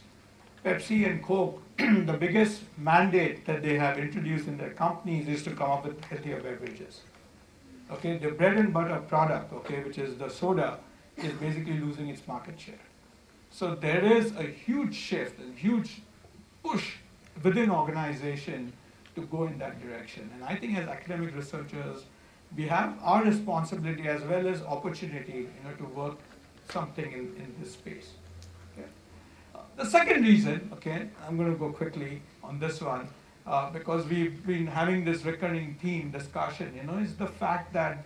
Speaker 4: Pepsi and Coke, the biggest mandate that they have introduced in their companies is to come up with healthier beverages. Okay, the bread and butter product, okay, which is the soda, is basically losing its market share. So there is a huge shift, a huge push within organization to go in that direction. And I think as academic researchers, we have our responsibility as well as opportunity, to work something in this space. Okay. The second reason, okay, I'm going to go quickly on this one, because we've been having this recurring theme discussion, is the fact that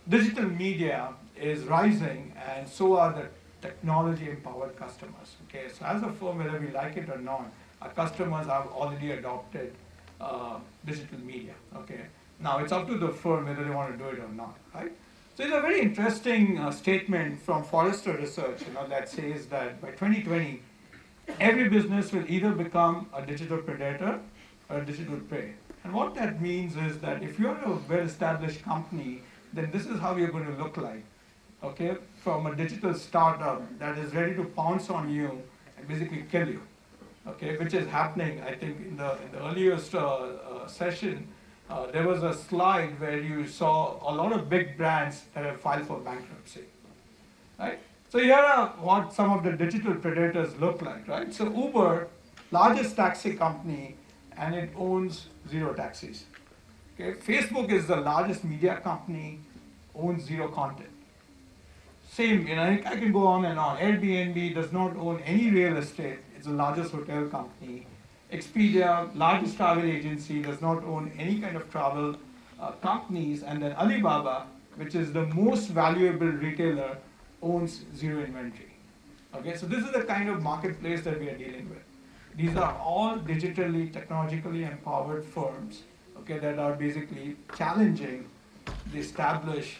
Speaker 4: digital media is rising, and so are the technology-empowered customers. Okay, so as a firm, whether we like it or not, our customers have already adopted digital media. Okay, now it's up to the firm whether they want to do it or not, right? So it's a very interesting statement from Forrester Research, that says that by 2020, every business will either become a digital predator or a digital prey. And what that means is that if you're a well-established company, then this is how you're going to look like. Okay, from a digital startup that is ready to pounce on you and basically kill you. Okay, which is happening. I think in the earliest session, there was a slide where you saw a lot of big brands that have filed for bankruptcy. Right? So here are what some of the digital predators look like, right? So Uber, largest taxi company, and it owns 0 taxis. Okay? Facebook is the largest media company, owns 0 content. Same, I can go on and on. Airbnb does not own any real estate. It's the largest hotel company. Expedia, largest travel agency, does not own any kind of travel companies. And then Alibaba, which is the most valuable retailer, owns 0 inventory. Okay, so this is the kind of marketplace that we are dealing with. These are all digitally, technologically empowered firms, okay, that are basically challenging the established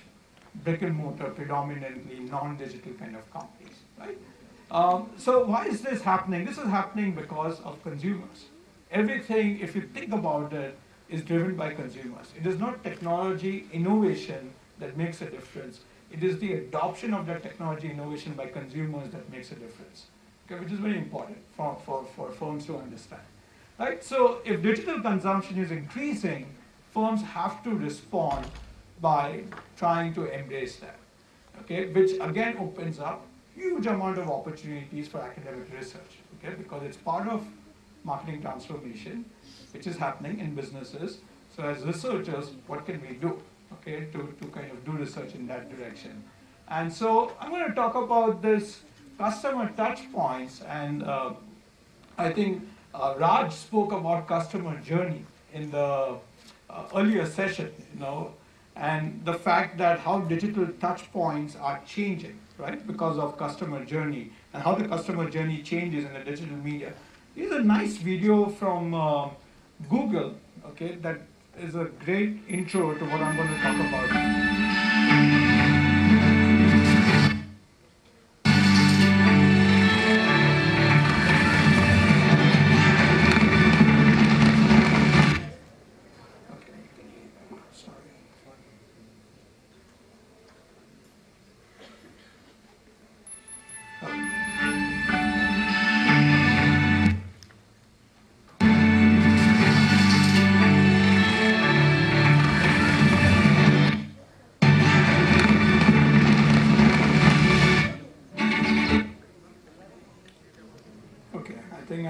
Speaker 4: brick and mortar, predominantly non-digital kind of companies, right? So why is this happening? This is happening because of consumers. Everything, if you think about it, is driven by consumers. It is not technology innovation that makes a difference. It is the adoption of that technology innovation by consumers that makes a difference, okay, which is very important for firms to understand. Right? So if digital consumption is increasing, firms have to respond by trying to embrace that, okay, which again opens up huge amount of opportunities for academic research, okay, because it's part of marketing transformation, which is happening in businesses. So as researchers, what can we do, okay, to kind of do research in that direction? And so I'm going to talk about this customer touch points, and I think Raj spoke about customer journey in the earlier session, and the fact that how digital touch points are changing, right, because of customer journey, and how the customer journey changes in the digital media. Here's a nice video from Google, okay, that is a great intro to what I'm going to talk about.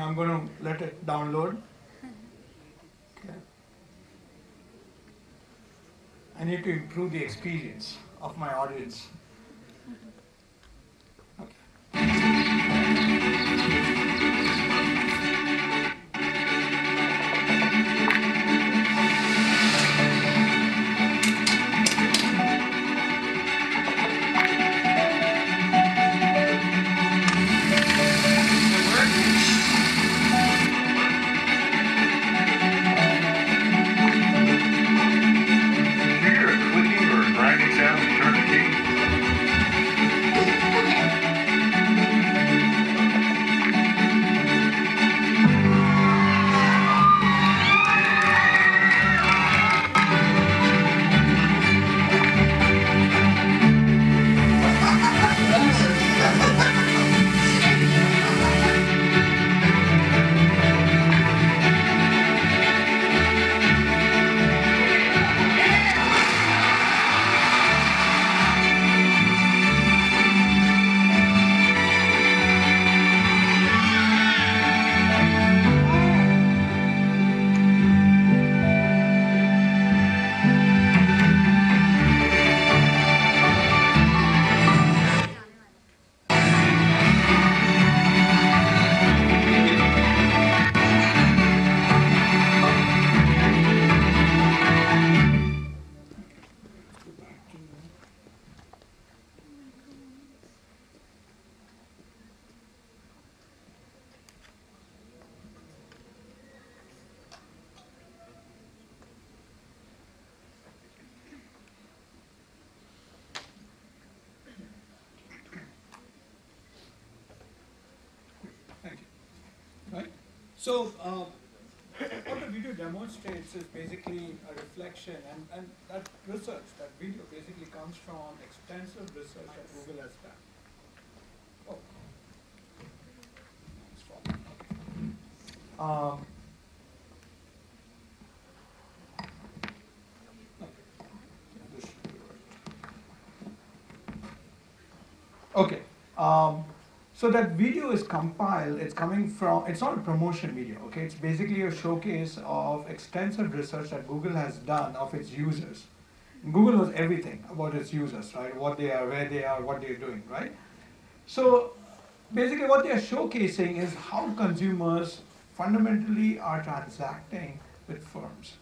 Speaker 4: I'm going to let it download. Okay. I need to improve the experience of my audience. So what the video demonstrates is basically a reflection, and that research, that video basically comes from extensive research that Google has done. Okay. So that video is compiled, it's coming from, it's not a promotion video, okay? It's basically a showcase of extensive research that Google has done of its users. And Google knows everything about its users, right? What they are, where they are, what they're doing, right? So basically what they're showcasing is how consumers fundamentally are transacting with firms.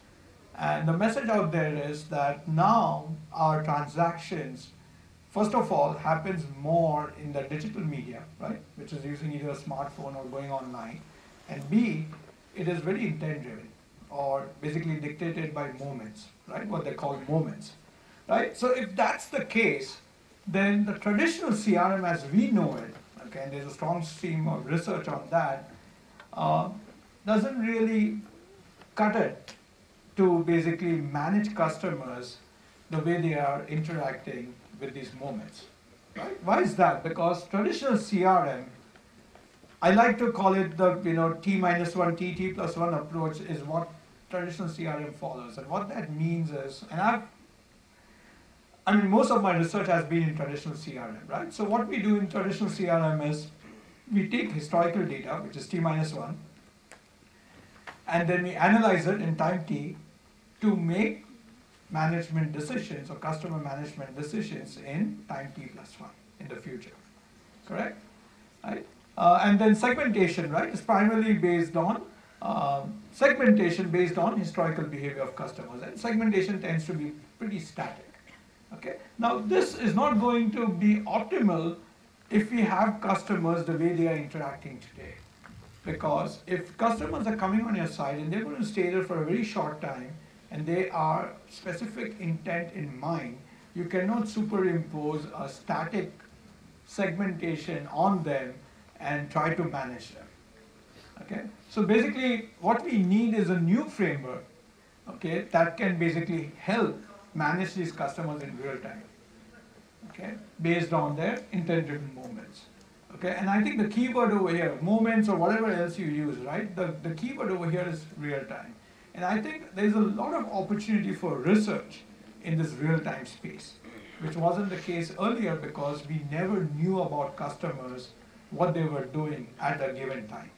Speaker 4: And the message out there is that now our transactions, first of all, happens more in the digital media, right, which is using either a smartphone or going online. And B, it is very intent-driven, or basically dictated by moments, right, what they call moments, right? So if that's the case, then the traditional CRM as we know it, okay, and there's a strong stream of research on that, doesn't really cut it to basically manage customers the way they are interacting with these moments. Right? Why is that? Because traditional CRM, I like to call it the T minus one, T plus one approach is what traditional CRM follows. And what that means is, and most of my research has been in traditional CRM, right? So what we do in traditional CRM is we take historical data, which is T minus one, and then we analyze it in time T to make management decisions or customer management decisions in time T plus one in the future, correct? Right? And then segmentation, right, is primarily based on segmentation based on historical behavior of customers, and segmentation tends to be pretty static. Okay. Now this is not going to be optimal if we have customers the way they are interacting today, because if customers are coming on your site and they're going to stay there for a very short time and they are specific intent in mind, you cannot superimpose a static segmentation on them and try to manage them. Okay, so basically what we need is a new framework, okay, that can basically help manage these customers in real time, okay, based on their intent-driven moments. Okay, and I think the keyword over here, moments or whatever else you use, right, the keyword over here is real time. And I think there's a lot of opportunity for research in this real time space, which wasn't the case earlier because we never knew about customers, what they were doing at a given time.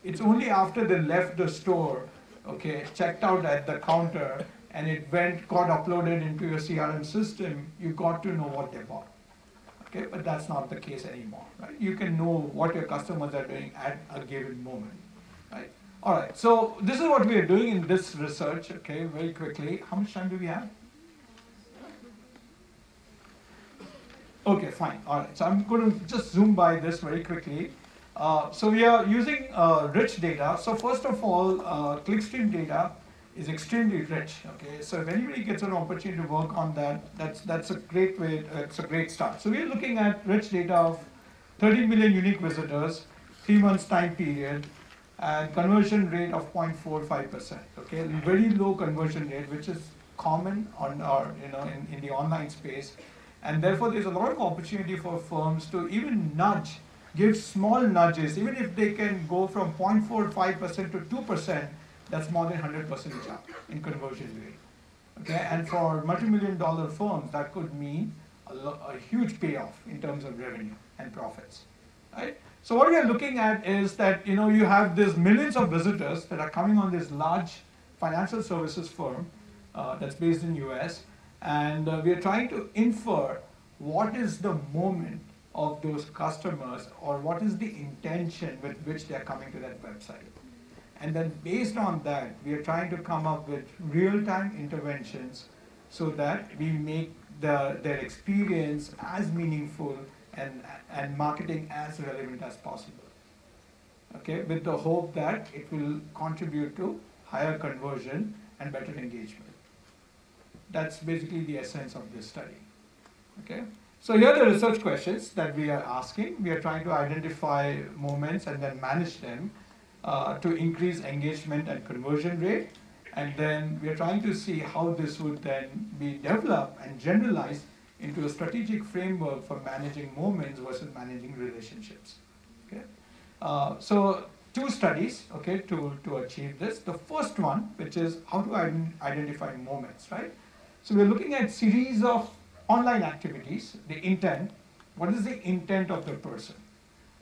Speaker 4: It's only after they left the store, okay, checked out at the counter, and it got uploaded into your CRM system, you got to know what they bought. Okay, but that's not the case anymore, right? You can know what your customers are doing at a given moment, right? All right, so this is what we are doing in this research, okay, very quickly. How much time do we have? Okay, fine. All right. So I'm going to just zoom by this very quickly. So we are using rich data. So first of all, clickstream data is extremely rich. Okay. So if anybody gets an opportunity to work on that, that's a great way. It's a great start. So we are looking at rich data of 30 million unique visitors, 3 months time period, and conversion rate of 0.45%. Okay. Very low conversion rate, which is common on our in the online space. And therefore, there's a lot of opportunity for firms to even give small nudges, even if they can go from 0.45% to 2%, that's more than 100% jump in conversion rate. Okay, and for multi-million-dollar firms, that could mean a huge payoff in terms of revenue and profits. Right? So what we are looking at is that you have these millions of visitors that are coming on this large financial services firm that's based in US. And we are trying to infer what is the moment of those customers or what is the intention with which they are coming to that website. And then based on that, we are trying to come up with real-time interventions so that we make their experience as meaningful and marketing as relevant as possible. Okay, with the hope that it will contribute to higher conversion and better engagement. That's basically the essence of this study. Okay, so here are the research questions that we are asking. We are trying to identify moments and then manage them to increase engagement and conversion rate. And then we are trying to see how this would then be developed and generalized into a strategic framework for managing moments versus managing relationships. Okay, so 2 studies, okay, to achieve this. The first one, which is how to identify moments, right? So we're looking at series of online activities, the intent. What is the intent of the person?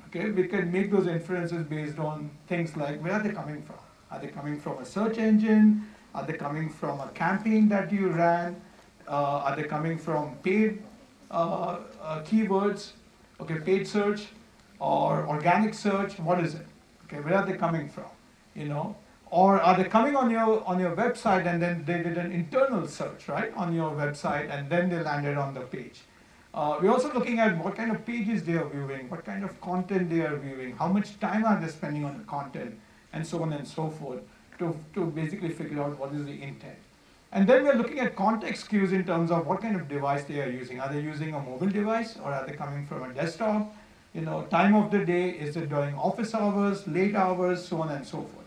Speaker 4: Okay, we can make those inferences based on things like where are they coming from? Are they coming from a search engine? Are they coming from a campaign that you ran? Are they coming from paid keywords? Okay, paid search or organic search? What is it? Okay, where are they coming from? Or are they coming on your website and then they did an internal search, right, on your website and then they landed on the page. We're also looking at what kind of pages they are viewing, what kind of content they are viewing, how much time are they spending on the content, and so on and so forth, to basically figure out what is the intent. And then we're looking at context cues in terms of what kind of device they are using. Are they using a mobile device or are they coming from a desktop? Time of the day, is it during office hours, late hours, so on and so forth.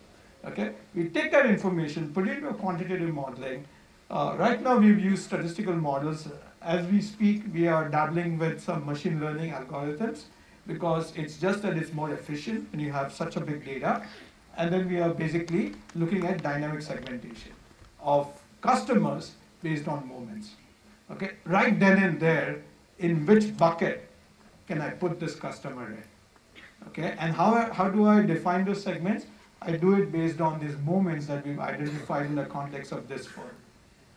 Speaker 4: Okay, we take that information, put it into a quantitative modeling. Right now we've used statistical models. As we speak, we are dabbling with some machine learning algorithms because it's just that it's more efficient when you have such a big data. And then we are basically looking at dynamic segmentation of customers based on moments. Okay, right then and there, in which bucket can I put this customer in? Okay, and how do I define those segments? I do it based on these moments that we've identified in the context of this firm.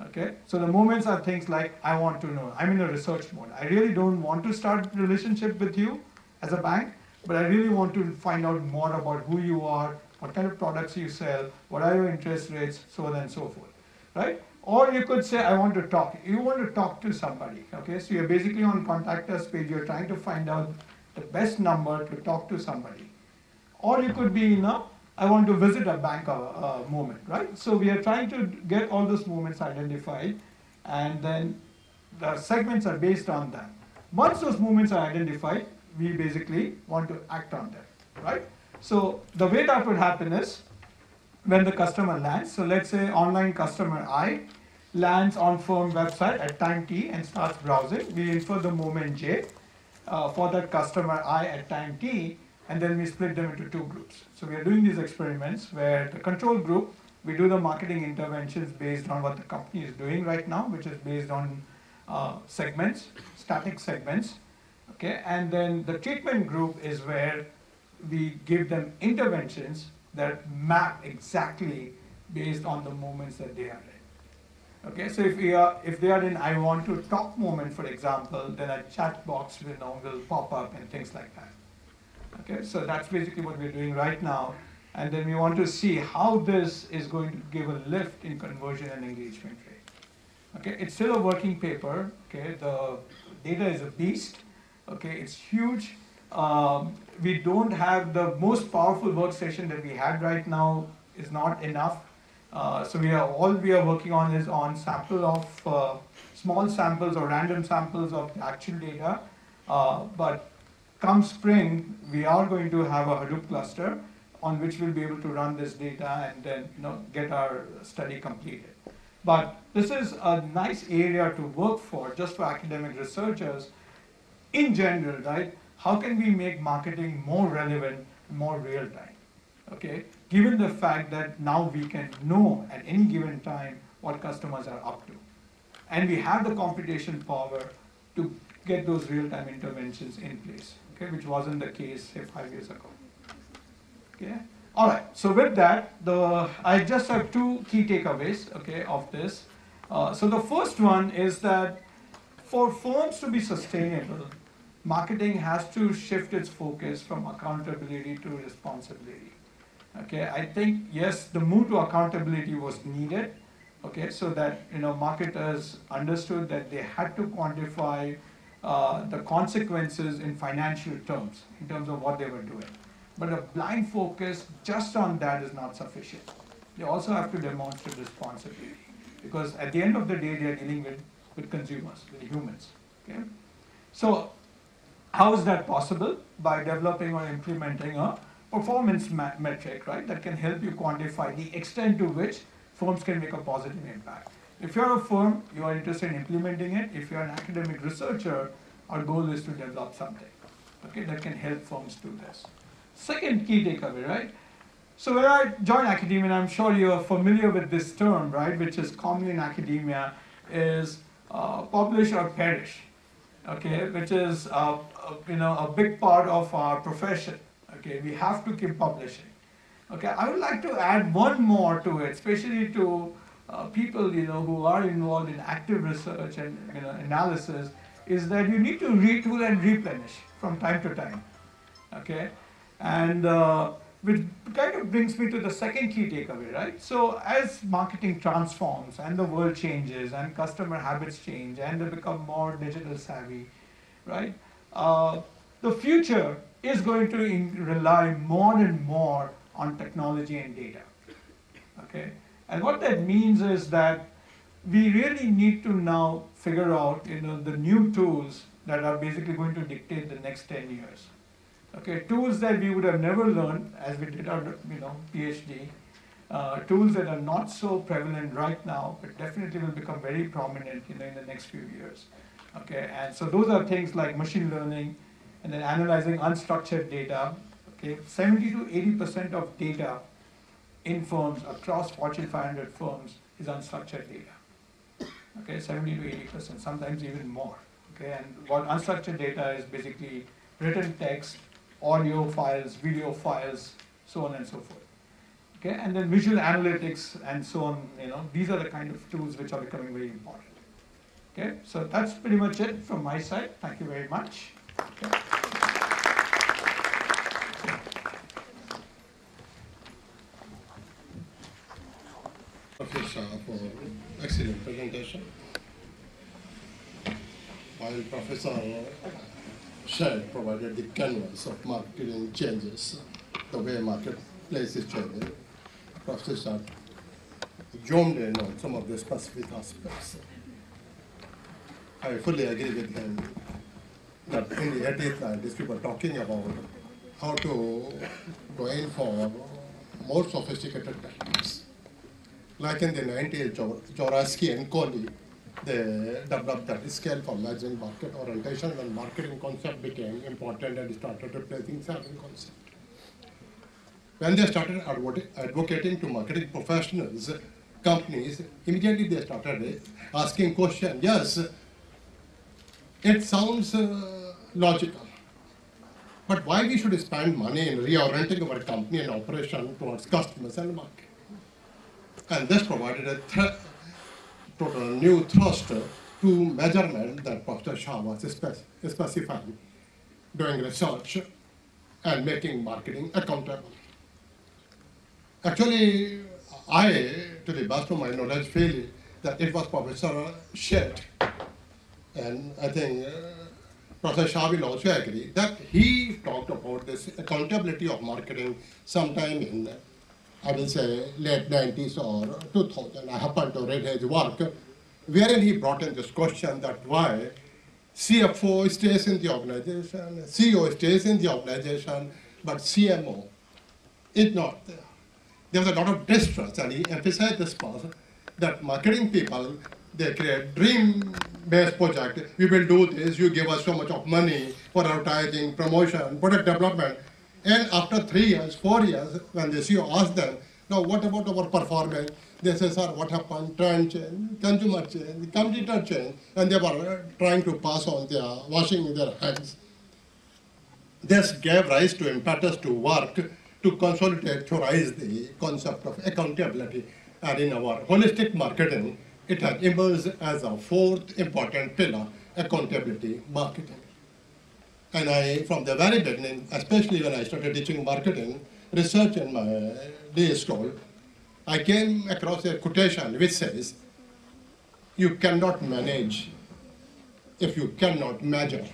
Speaker 4: Okay, so the moments are things like, I want to know, I'm in a research mode. I really don't want to start a relationship with you as a bank, but I really want to find out more about who you are, what kind of products you sell, what are your interest rates, so on and so forth, right? Or you could say, I want to talk. You want to talk to somebody, okay? So you're basically on contact us page, you're trying to find out the best number to talk to somebody. Or you could be, you know, I want to visit a bank moment, right? So we are trying to get all those moments identified, and then the segments are based on that. Once those moments are identified, we basically want to act on them, right? So the way that would happen is, when the customer lands, so let's say online customer I lands on firm website at time t and starts browsing, we infer the moment j for that customer I at time t, and then we split them into two groups. So we are doing these experiments where the control group, we do the marketing interventions based on what the company is doing right now, which is based on segments, static segments, okay? And then the treatment group is where we give them interventions that map exactly based on the moments that they are in. Okay, so if they are in I want to talk moment, for example, then a chat box will pop up and things like that. Okay, so that's basically what we're doing right now, and then we want to see how this is going to give a lift in conversion and engagement rate. Okay, it's still a working paper. Okay, the data is a beast. Okay, it's huge. We don't have the most powerful workstation that we had right now is not enough. So all we are working on is on sample of small samples or random samples of the actual data. But come spring, we are going to have a Hadoop cluster on which we'll be able to run this data and then get our study completed. But this is a nice area to work for, just for academic researchers in general, right? How can we make marketing more relevant, more real time? Okay, given the fact that now we can know at any given time what customers are up to, and we have the computation power to get those real-time interventions in place. Okay, which wasn't the case, say, 5 years ago. Okay, all right. So with that, I just have two key takeaways, okay, of this. So the first one is that for firms to be sustainable, marketing has to shift its focus from accountability to responsibility. Okay, I think yes, the move to accountability was needed. Okay, so that marketers understood that they had to quantify the consequences in financial terms, in terms of what they were doing. But a blind focus just on that is not sufficient. They also have to demonstrate responsibility, because at the end of the day, they are dealing with consumers, with humans. Okay, so how is that possible? By developing or implementing a performance metric, right, that can help you quantify the extent to which firms can make a positive impact. If you're a firm, you are interested in implementing it. If you're an academic researcher, our goal is to develop something, okay, that can help firms do this. Second key takeaway, right? So when I joined academia, and I'm sure you're familiar with this term, right, which is common in academia, is publish or perish, okay, which is a big part of our profession. Okay, we have to keep publishing. Okay, I would like to add one more to it, especially to people who are involved in active research and analysis, is that you need to retool and replenish from time to time. Okay, and which kind of brings me to the second key takeaway, right? So as marketing transforms and the world changes and customer habits change and they become more digital savvy, right? The future is going to rely more and more on technology and data. Okay, and what that means is that we really need to now figure out the new tools that are basically going to dictate the next 10 years. Okay, tools that we would have never learned as we did our PhD, tools that are not so prevalent right now, but definitely will become very prominent in the next few years. Okay, and so those are things like machine learning, and then analyzing unstructured data. Okay, 70 to 80% of data in firms across Fortune 500 firms is unstructured data. Okay, 70 to 80%, sometimes even more. Okay, and what unstructured data is basically written text, audio files, video files, so on and so forth. Okay, and then visual analytics and so on. These are the kind of tools which are becoming very important. Okay, so that's pretty much it from my side. Thank you very much. Okay.
Speaker 2: Professor, for excellent presentation. While Professor Shedd provided the canvas of marketing changes, the way marketplace is changing, Professor zoomed in on some of the specific aspects. I fully agree with him that in the 80s, 90s, we were talking about how to go in for more sophisticated techniques. Like in the 90s, Jaworski and Kohli, they developed that scale for measuring market orientation when marketing concept became important and started replacing selling concept. When they started advocating to marketing professionals, companies, immediately they started asking questions. Yes, it sounds logical, but why we should spend money in reorienting our company and operation towards customers and market? And this provided a total new thrust to measurement that Professor Shah was specifying, doing research and making marketing accountable. Actually, I, to the best of my knowledge, feel that it was Professor Shedd, and I think Professor Shah will also agree, that he talked about this accountability of marketing sometime in, I will say, late 90s or 2000. I happened to read his work, wherein he brought in this question that why CFO stays in the organization, CEO stays in the organization, but CMO is not there. There was a lot of distrust, and he emphasized this part, that marketing people, they create dream-based project. We will do this, you give us so much of money for advertising, promotion, product development. And after 3 years, 4 years, when the CEO asks them, now what about our performance? They say, sir, what happened? Trend change, consumer change, competitor change. And they were trying to pass on their washing their hands. This gave rise to impetus to work to consolidate, theorize the concept of accountability. And in our holistic marketing, it has emerged as a fourth important pillar, accountability marketing. And I, from the very beginning, especially when I started teaching marketing, research in my day school, I came across a quotation which says, you cannot manage if you cannot measure.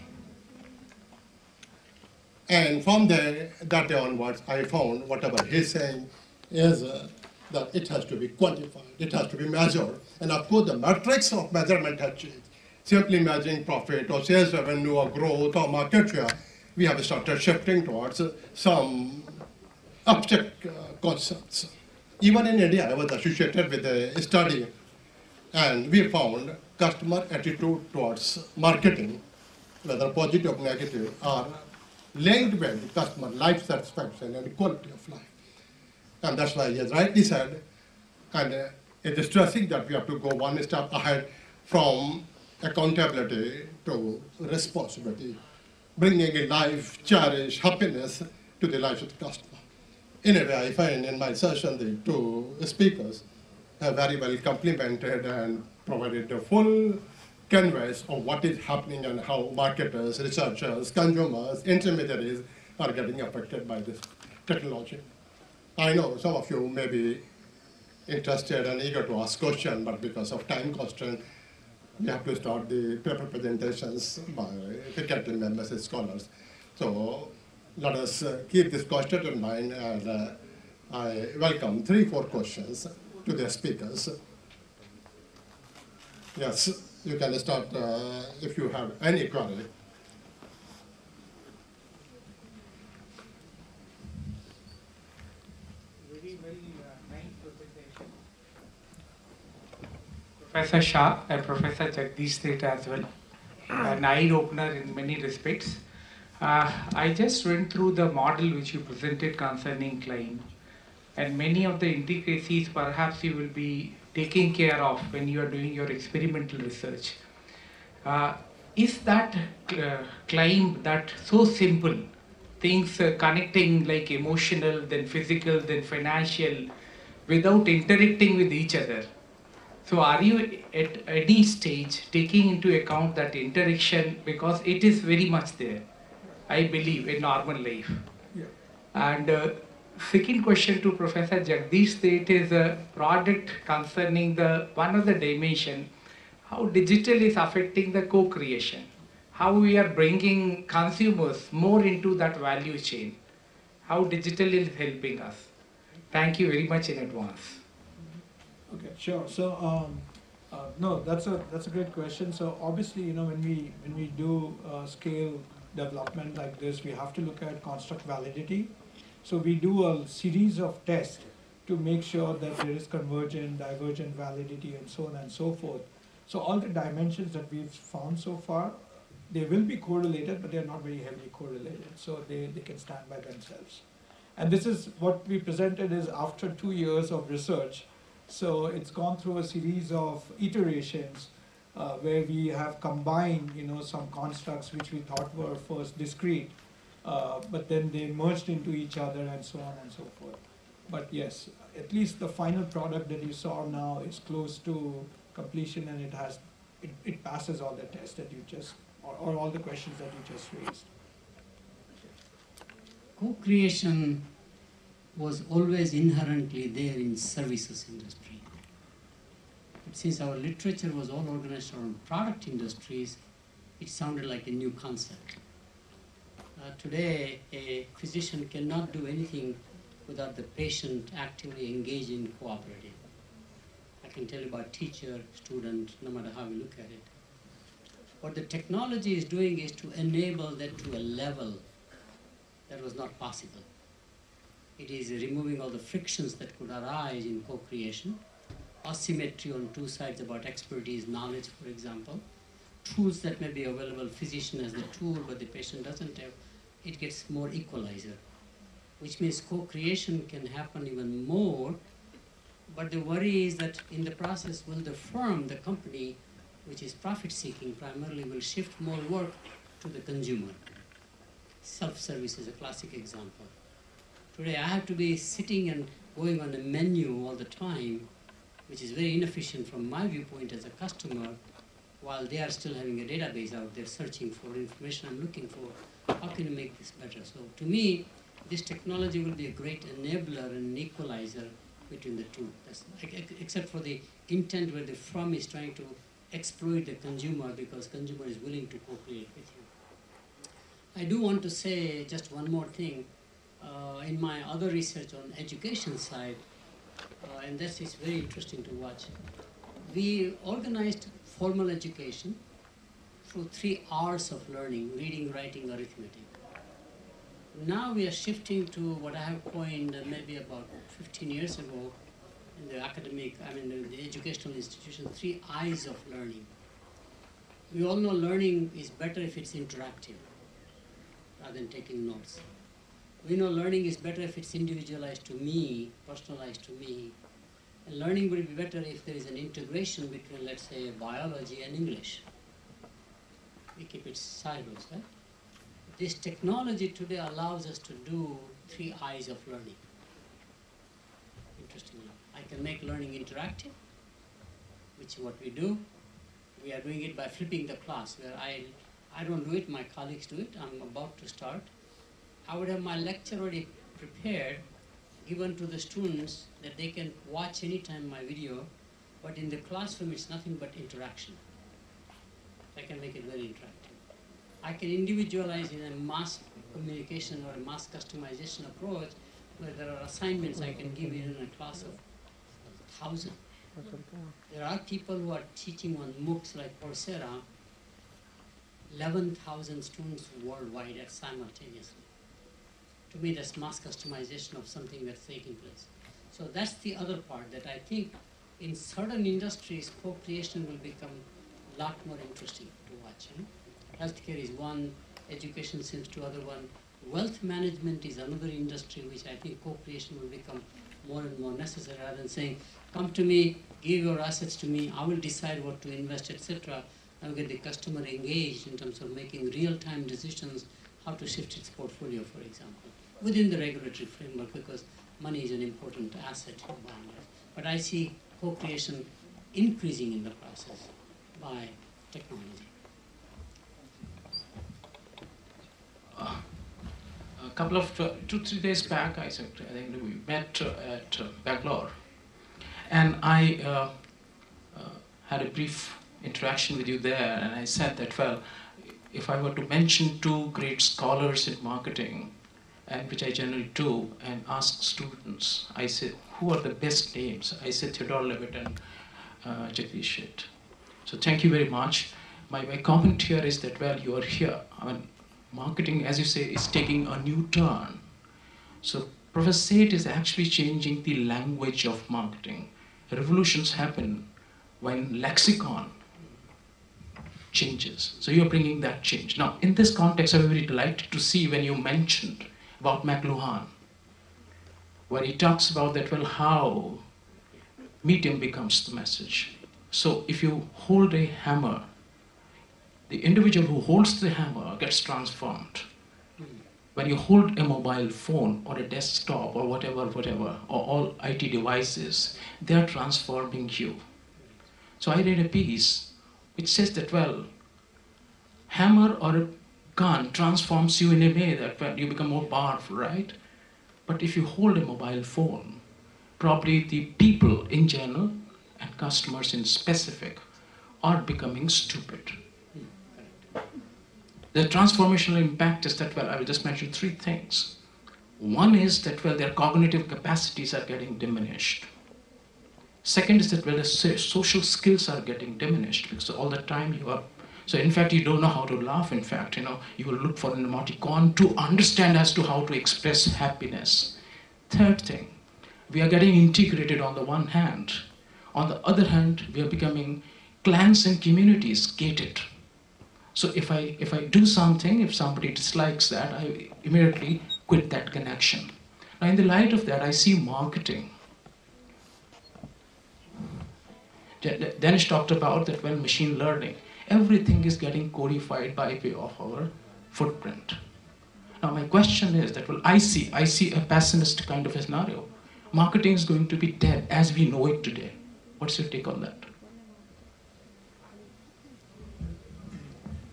Speaker 2: And from that day onwards, I found whatever he's saying is that it has to be quantified, it has to be measured. And of course, the metrics of measurement have changed. Simply measuring profit or sales revenue or growth or market share, we have started shifting towards some abstract concepts. Even in India, I was associated with a study, and we found customer attitude towards marketing, whether positive or negative, are linked with customer life satisfaction and quality of life. And that's why he has rightly said, and it is stressing that we have to go one step ahead from accountability to responsibility, bringing a life, cherish, happiness to the lives of the customer. In a way, I find in my session the two speakers have very well complemented and provided a full canvas of what is happening and how marketers, researchers, consumers, intermediaries are getting affected by this technology. I know some of you may be interested and eager to ask questions, but because of time constraint, we have to start the paper presentations by faculty members and scholars. So let us keep this question in mind, and I welcome 3-4 questions to the speakers. Yes, you can start if you have any query.
Speaker 5: Very well, nice Professor Shah and Professor Jagdish Seth as well. An eye-opener in many respects. I just went through the model which you presented concerning Klein, and many of the intricacies perhaps you will be taking care of when you are doing your experimental research. Is that climb that so simple? Things connecting like emotional, then physical, then financial, without interacting with each other. So are you at any stage taking into account that interaction, because it is very much there, I believe, in normal life.
Speaker 4: Yeah.
Speaker 5: And second question to Professor Jagdish, it is a product concerning the one of the dimension, how digital is affecting the co-creation, how we are bringing consumers more into that value chain, how digital is helping us. Thank you very much in advance.
Speaker 4: Okay, sure. So, no, that's a great question. So obviously, when we do scale development like this, we have to look at construct validity. So we do a series of tests to make sure that there is convergent, divergent validity, and so on and so forth. So all the dimensions that we've found so far, they will be correlated, but they're not very heavily correlated. So they can stand by themselves. And this is what we presented is after 2 years of research. So it's gone through a series of iterations where we have combined, some constructs which we thought were first discrete, but then they merged into each other and so on and so forth. But yes, at least the final product that you saw now is close to completion, and it passes all the tests that you just, or all the questions that you just raised.
Speaker 3: Co-creation was always inherently there in services industry. But since our literature was all organized around product industries, it sounded like a new concept. Today, a physician cannot do anything without the patient actively engaged in cooperating. I can tell you about teacher, student, no matter how we look at it. What the technology is doing is to enable that to a level that was not possible. It is removing all the frictions that could arise in co-creation, asymmetry on two sides about expertise, knowledge, for example, tools that may be available, physician as the tool, but the patient doesn't have, it gets more equalizer, which means co-creation can happen even more, but the worry is that in the process, will the firm, the company, which is profit-seeking primarily, will shift more work to the consumer. Self-service is a classic example. Today, I have to be sitting and going on a menu all the time, which is very inefficient from my viewpoint as a customer, while they are still having a database out there searching for information I'm looking for. How can you make this better? So to me, this technology will be a great enabler and an equalizer between the two. Except for the intent where the firm is trying to exploit the consumer because consumer is willing to co-create with you. I do want to say just one more thing. In my other research on education side, and this is very interesting to watch, we organized formal education through 3 hours of learning, reading, writing, arithmetic. Now we are shifting to what I have coined maybe about 15 years ago in the academic, the educational institution, 3 eyes of learning. We all know learning is better if it's interactive rather than taking notes. We know learning is better if it's individualized to me, personalized to me. And learning will be better if there is an integration between, let's say, biology and English. We keep it silos, right? This technology today allows us to do 3 eyes of learning. Interestingly, I can make learning interactive, which is what we do. We are doing it by flipping the class, where I don't do it, my colleagues do it. I'm about to start. I would have my lecture already prepared, given to the students that they can watch anytime my video, but in the classroom it's nothing but interaction. I can make it very interactive. I can individualize in a mass communication or a mass customization approach where there are assignments I can give in a class of 1,000. There are people who are teaching on MOOCs like Coursera, 11,000 students worldwide simultaneously. To me, that's mass customization of something that's taking place. So that's the other part that I think in certain industries, co-creation will become a lot more interesting to watch. Healthcare is one, education seems to other one. Wealth management is another industry which I think co-creation will become more and more necessary, rather than saying, come to me, give your assets to me, I will decide what to invest, etc. I will get the customer engaged in terms of making real-time decisions, how to shift its portfolio, for example, within the regulatory framework, because money is an important asset in buying it. But I see co-creation increasing in the process by technology.
Speaker 6: A couple of 2-3 days back, I think we met at Bangalore, and I had a brief interaction with you there, and I said that, well, if I were to mention 2 great scholars in marketing, and which I generally do, and ask students, I said, who are the best names? I said Theodore Levitt and Jagdish Sheth. So thank you very much. My comment here is that, well, you are here. I mean, marketing, as you say, is taking a new turn. So Professor Seth is actually changing the language of marketing. Revolutions happen when lexicon changes. So you're bringing that change. Now, in this context, I was very delighted to see when you mentioned about McLuhan, where he talks about that, well, how medium becomes the message. So if you hold a hammer, the individual who holds the hammer gets transformed. When you hold a mobile phone or a desktop or whatever, or all IT devices, they are transforming you. So I read a piece which says that, well, hammer or a gun transforms you in a way that, well, you become more powerful, right? But if you hold a mobile phone, probably the people in general and customers in specific are becoming stupid. The transformational impact is that, well, I will just mention 3 things. One is that, well, their cognitive capacities are getting diminished. Second is that, well, the social skills are getting diminished, because all the time you are, so in fact, you don't know how to laugh. In fact, you will look for an emoticon to understand as to how to express happiness. Third thing, we are getting integrated on the one hand. On the other hand, we are becoming clans and communities gated. So if I do something, if somebody dislikes that, I immediately quit that connection. Now, in the light of that, I see marketing. Dennis talked about that, well, machine learning. Everything is getting codified by way of our footprint. Now, my question is that, well, I see a pessimist kind of a scenario. Marketing is going to be dead as we know it today. What's your take on that?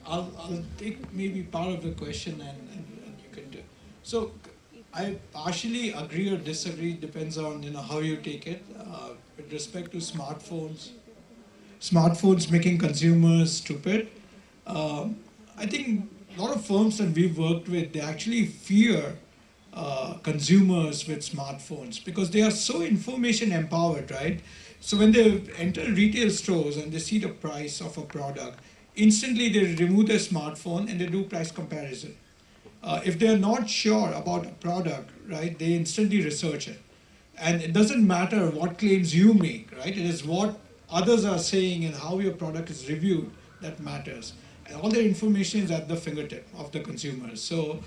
Speaker 4: I'll take maybe part of the question and you can do. So I partially agree or disagree, depends on how you take it. With respect to smartphones making consumers stupid. I think a lot of firms that we've worked with, they actually fear consumers with smartphones because they are so information empowered, right? So when they enter retail stores and they see the price of a product, instantly they remove their smartphone and they do price comparison. If they're not sure about a product, right, they instantly research it. And it doesn't matter what claims you make, right? It is what others are saying and how your product is reviewed that matters. And all the information is at the fingertip of the consumers. So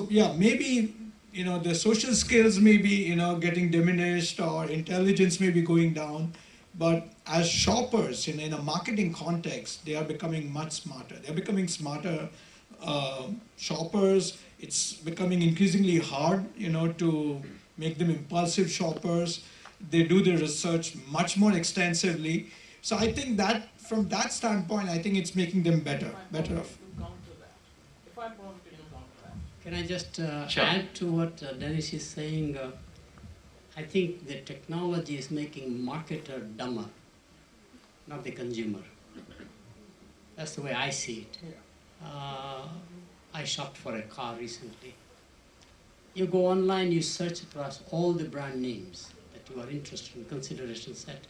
Speaker 4: yeah, maybe the social skills may be getting diminished or intelligence may be going down. But as shoppers, in a marketing context, they are becoming much smarter. They're becoming smarter shoppers. It's becoming increasingly hard, to make them impulsive shoppers. They do the research much more extensively. So I think that, from that standpoint, I think it's making them better off.
Speaker 3: Can I just
Speaker 6: Sure.
Speaker 3: add to what Dennis is saying? I think the technology is making marketer dumber, not the consumer. That's the way I see it. I shopped for a car recently. You go online, you search across all the brand names that you are interested in, consideration set.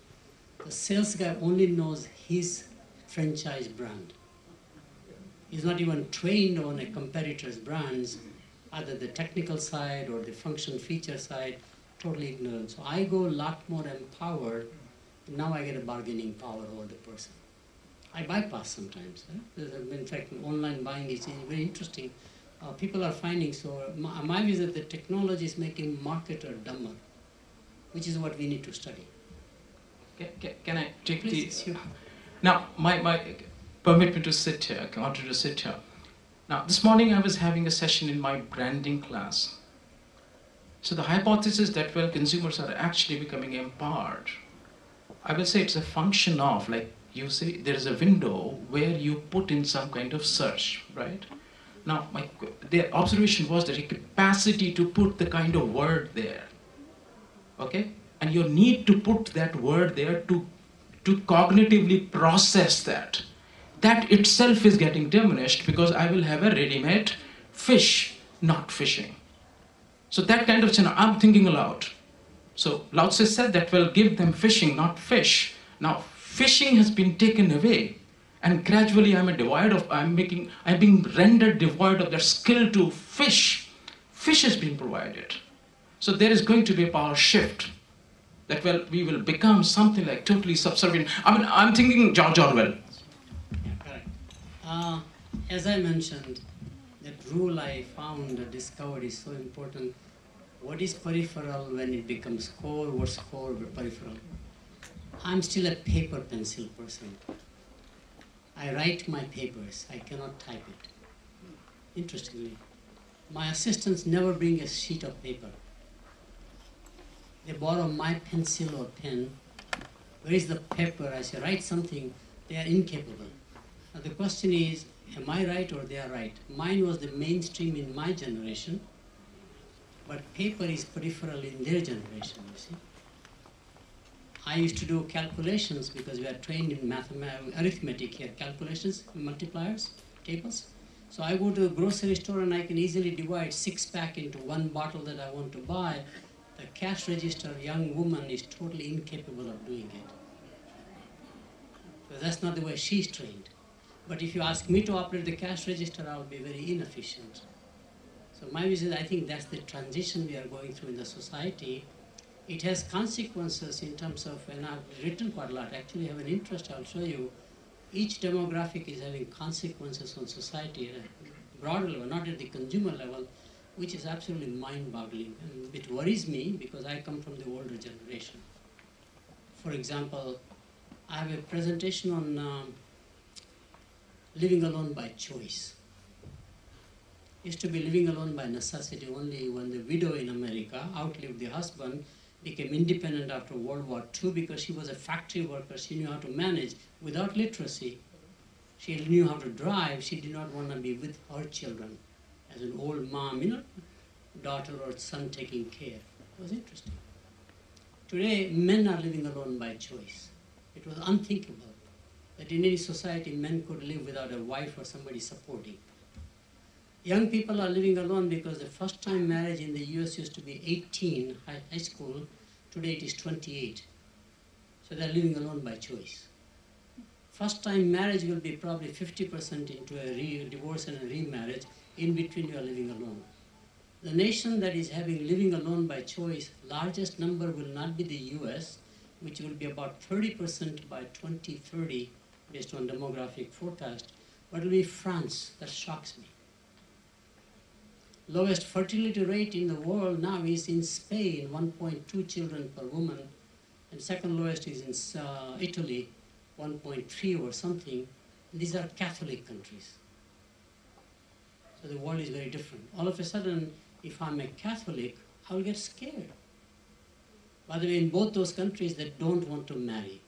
Speaker 3: The sales guy only knows his franchise brand. He's not even trained on a competitor's brands, either the technical side or the function feature side, totally ignorant. So I go a lot more empowered Now I get a bargaining power over the person. I bypass sometimes. In fact, online buying is very interesting. People are finding, so my view is that the technology is making marketer dumber, which is what we need to study.
Speaker 6: Can I take
Speaker 3: Please,
Speaker 6: the... Now, permit me to sit here, I want you to sit here. Now, this morning I was having a session in my branding class. So the hypothesis that, well, consumers are actually becoming empowered, I will say it's a function of, like you say, there is a window where you put in some kind of search, right? Now, the observation was that a capacity to put the kind of word there, okay? And you need to put that word there to cognitively process that. That itself is getting diminished because I will have a ready-made fish, not fishing. So that kind of, I'm thinking aloud. So Lao Tse said that, well, give them fishing, not fish. Now, fishing has been taken away, and gradually I'm being rendered devoid of that skill to fish. Fish has been provided. So there is going to be a power shift. That, well, we will become something like totally subservient. I mean, I'm thinking George Orwell.
Speaker 3: Yeah, correct. As I mentioned, that rule I found, discovered is so important. What is peripheral when it becomes core? What's core but peripheral? I'm still a paper pencil person. I write my papers. I cannot type it. Interestingly, my assistants never bring a sheet of paper. They borrow my pencil or pen. Where is the paper? I say, write something. They are incapable. Now the question is, am I right or they are right? Mine was the mainstream in my generation, but paper is peripheral in their generation, you see. I used to do calculations because we are trained in arithmetic here, calculations, multipliers, tables. So I go to a grocery store and I can easily divide 6-pack into one bottle that I want to buy. The cash register young woman is totally incapable of doing it. So that's not the way she's trained. But if you ask me to operate the cash register, I'll be very inefficient. So my view is, I think that's the transition we are going through in the society. It has consequences in terms of, and I've written quite a lot, actually have an interest, I'll show you. Each demographic is having consequences on society at a broader level, not at the consumer level, which is absolutely mind-boggling. And it worries me because I come from the older generation. For example, I have a presentation on living alone by choice. Used to be living alone by necessity only when the widow in America outlived the husband, became independent after World War II because she was a factory worker. She knew how to manage without literacy. She knew how to drive. She did not want to be with her children as an old mom, you know, daughter or son taking care. It was interesting. Today, men are living alone by choice. It was unthinkable that in any society men could live without a wife or somebody supporting. Young people are living alone because the first time marriage in the US used to be 18, high school. Today it is 28. So they're living alone by choice. First time marriage will be probably 50% into a divorce and a remarriage. In between you are living alone. The nation that is having living alone by choice, largest number will not be the US, which will be about 30% by 2030 based on demographic forecast, but it will be France. That shocks me. Lowest fertility rate in the world now is in Spain, 1.2 children per woman, and second lowest is in Italy, 1.3 or something. These are Catholic countries. So the world is very different. All of a sudden, if I'm a Catholic, I'll get scared. By the way, in both those countries, they don't want to marry.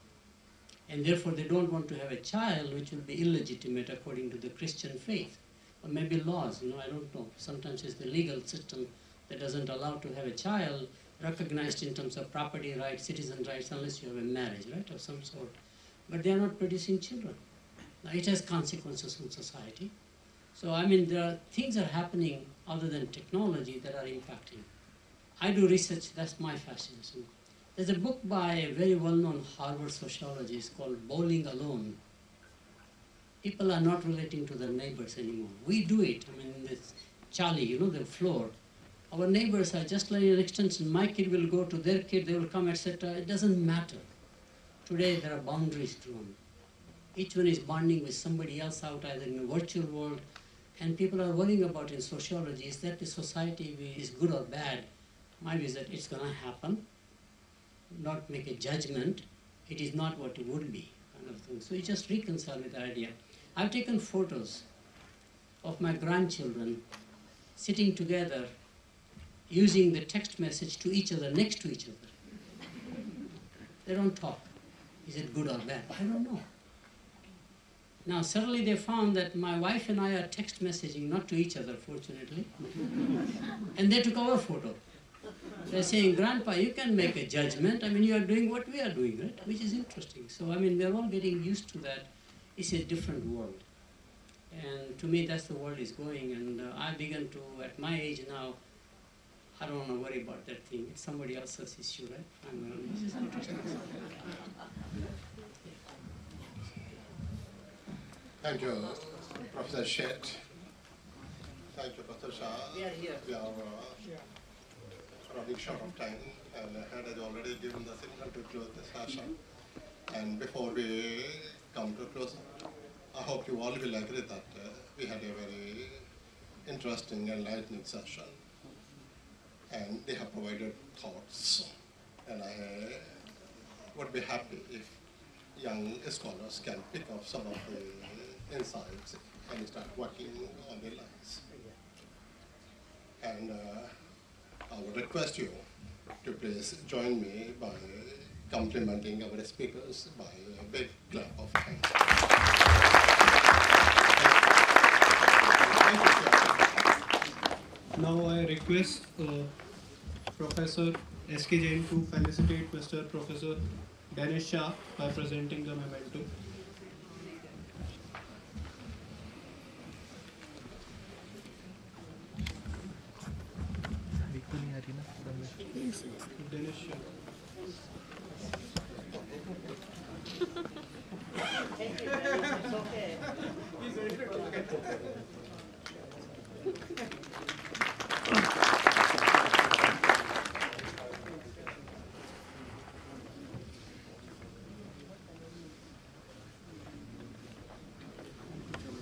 Speaker 3: And therefore, they don't want to have a child, which will be illegitimate according to the Christian faith. Or maybe laws, you know, I don't know. Sometimes it's the legal system that doesn't allow to have a child recognized in terms of property rights, citizen rights, unless you have a marriage, right, of some sort. But they are not producing children. Now, it has consequences on society. So, I mean, things are happening other than technology that are impacting. I do research, that's my fascination. There's a book by a very well-known Harvard sociologist called Bowling Alone. People are not relating to their neighbors anymore. We do it. I mean, this Charlie, you know, the floor. Our neighbors are just like an extension. My kid will go to their kid, they will come, etc. It doesn't matter. Today there are boundaries drawn. Each one is bonding with somebody else out either in the virtual world, and people are worrying about in sociology, is that the society is good or bad? My view is that it's going to happen, not make a judgment, it is not what it would be, kind of thing. So you just reconcile with the idea. I've taken photos of my grandchildren sitting together using the text message to each other, next to each other. They don't talk. Is it good or bad? I don't know. Now suddenly they found that my wife and I are text messaging, not to each other, fortunately. And they took our photo. They're saying, Grandpa, you can make a judgment. I mean, you are doing what we are doing, right? Which is interesting. So, I mean, we're all getting used to that. It's a different world. And to me, that's the world is going. And I began to, at my age now, I don't want to worry about that thing. It's somebody else's issue, right? This is interesting.
Speaker 2: Thank you, Professor Shet. Thank you, Professor Shah.
Speaker 3: We are here.
Speaker 2: We are running short of time, and Head has already given the signal to close the session. And before we come to a close, I hope you all will agree that we had a very interesting, enlightening session. And they have provided thoughts. And I would be happy if young scholars can pick up some of the insights and start working on their lives. And I would request you to please join me by complimenting our speakers by a big clap of hands.
Speaker 7: Now I request Professor S.K. Jain to felicitate Mr. Professor Dennis Shah by presenting the memento. Dennis Shah.
Speaker 3: It's okay.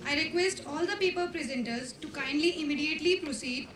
Speaker 1: I request all the paper presenters to kindly immediately proceed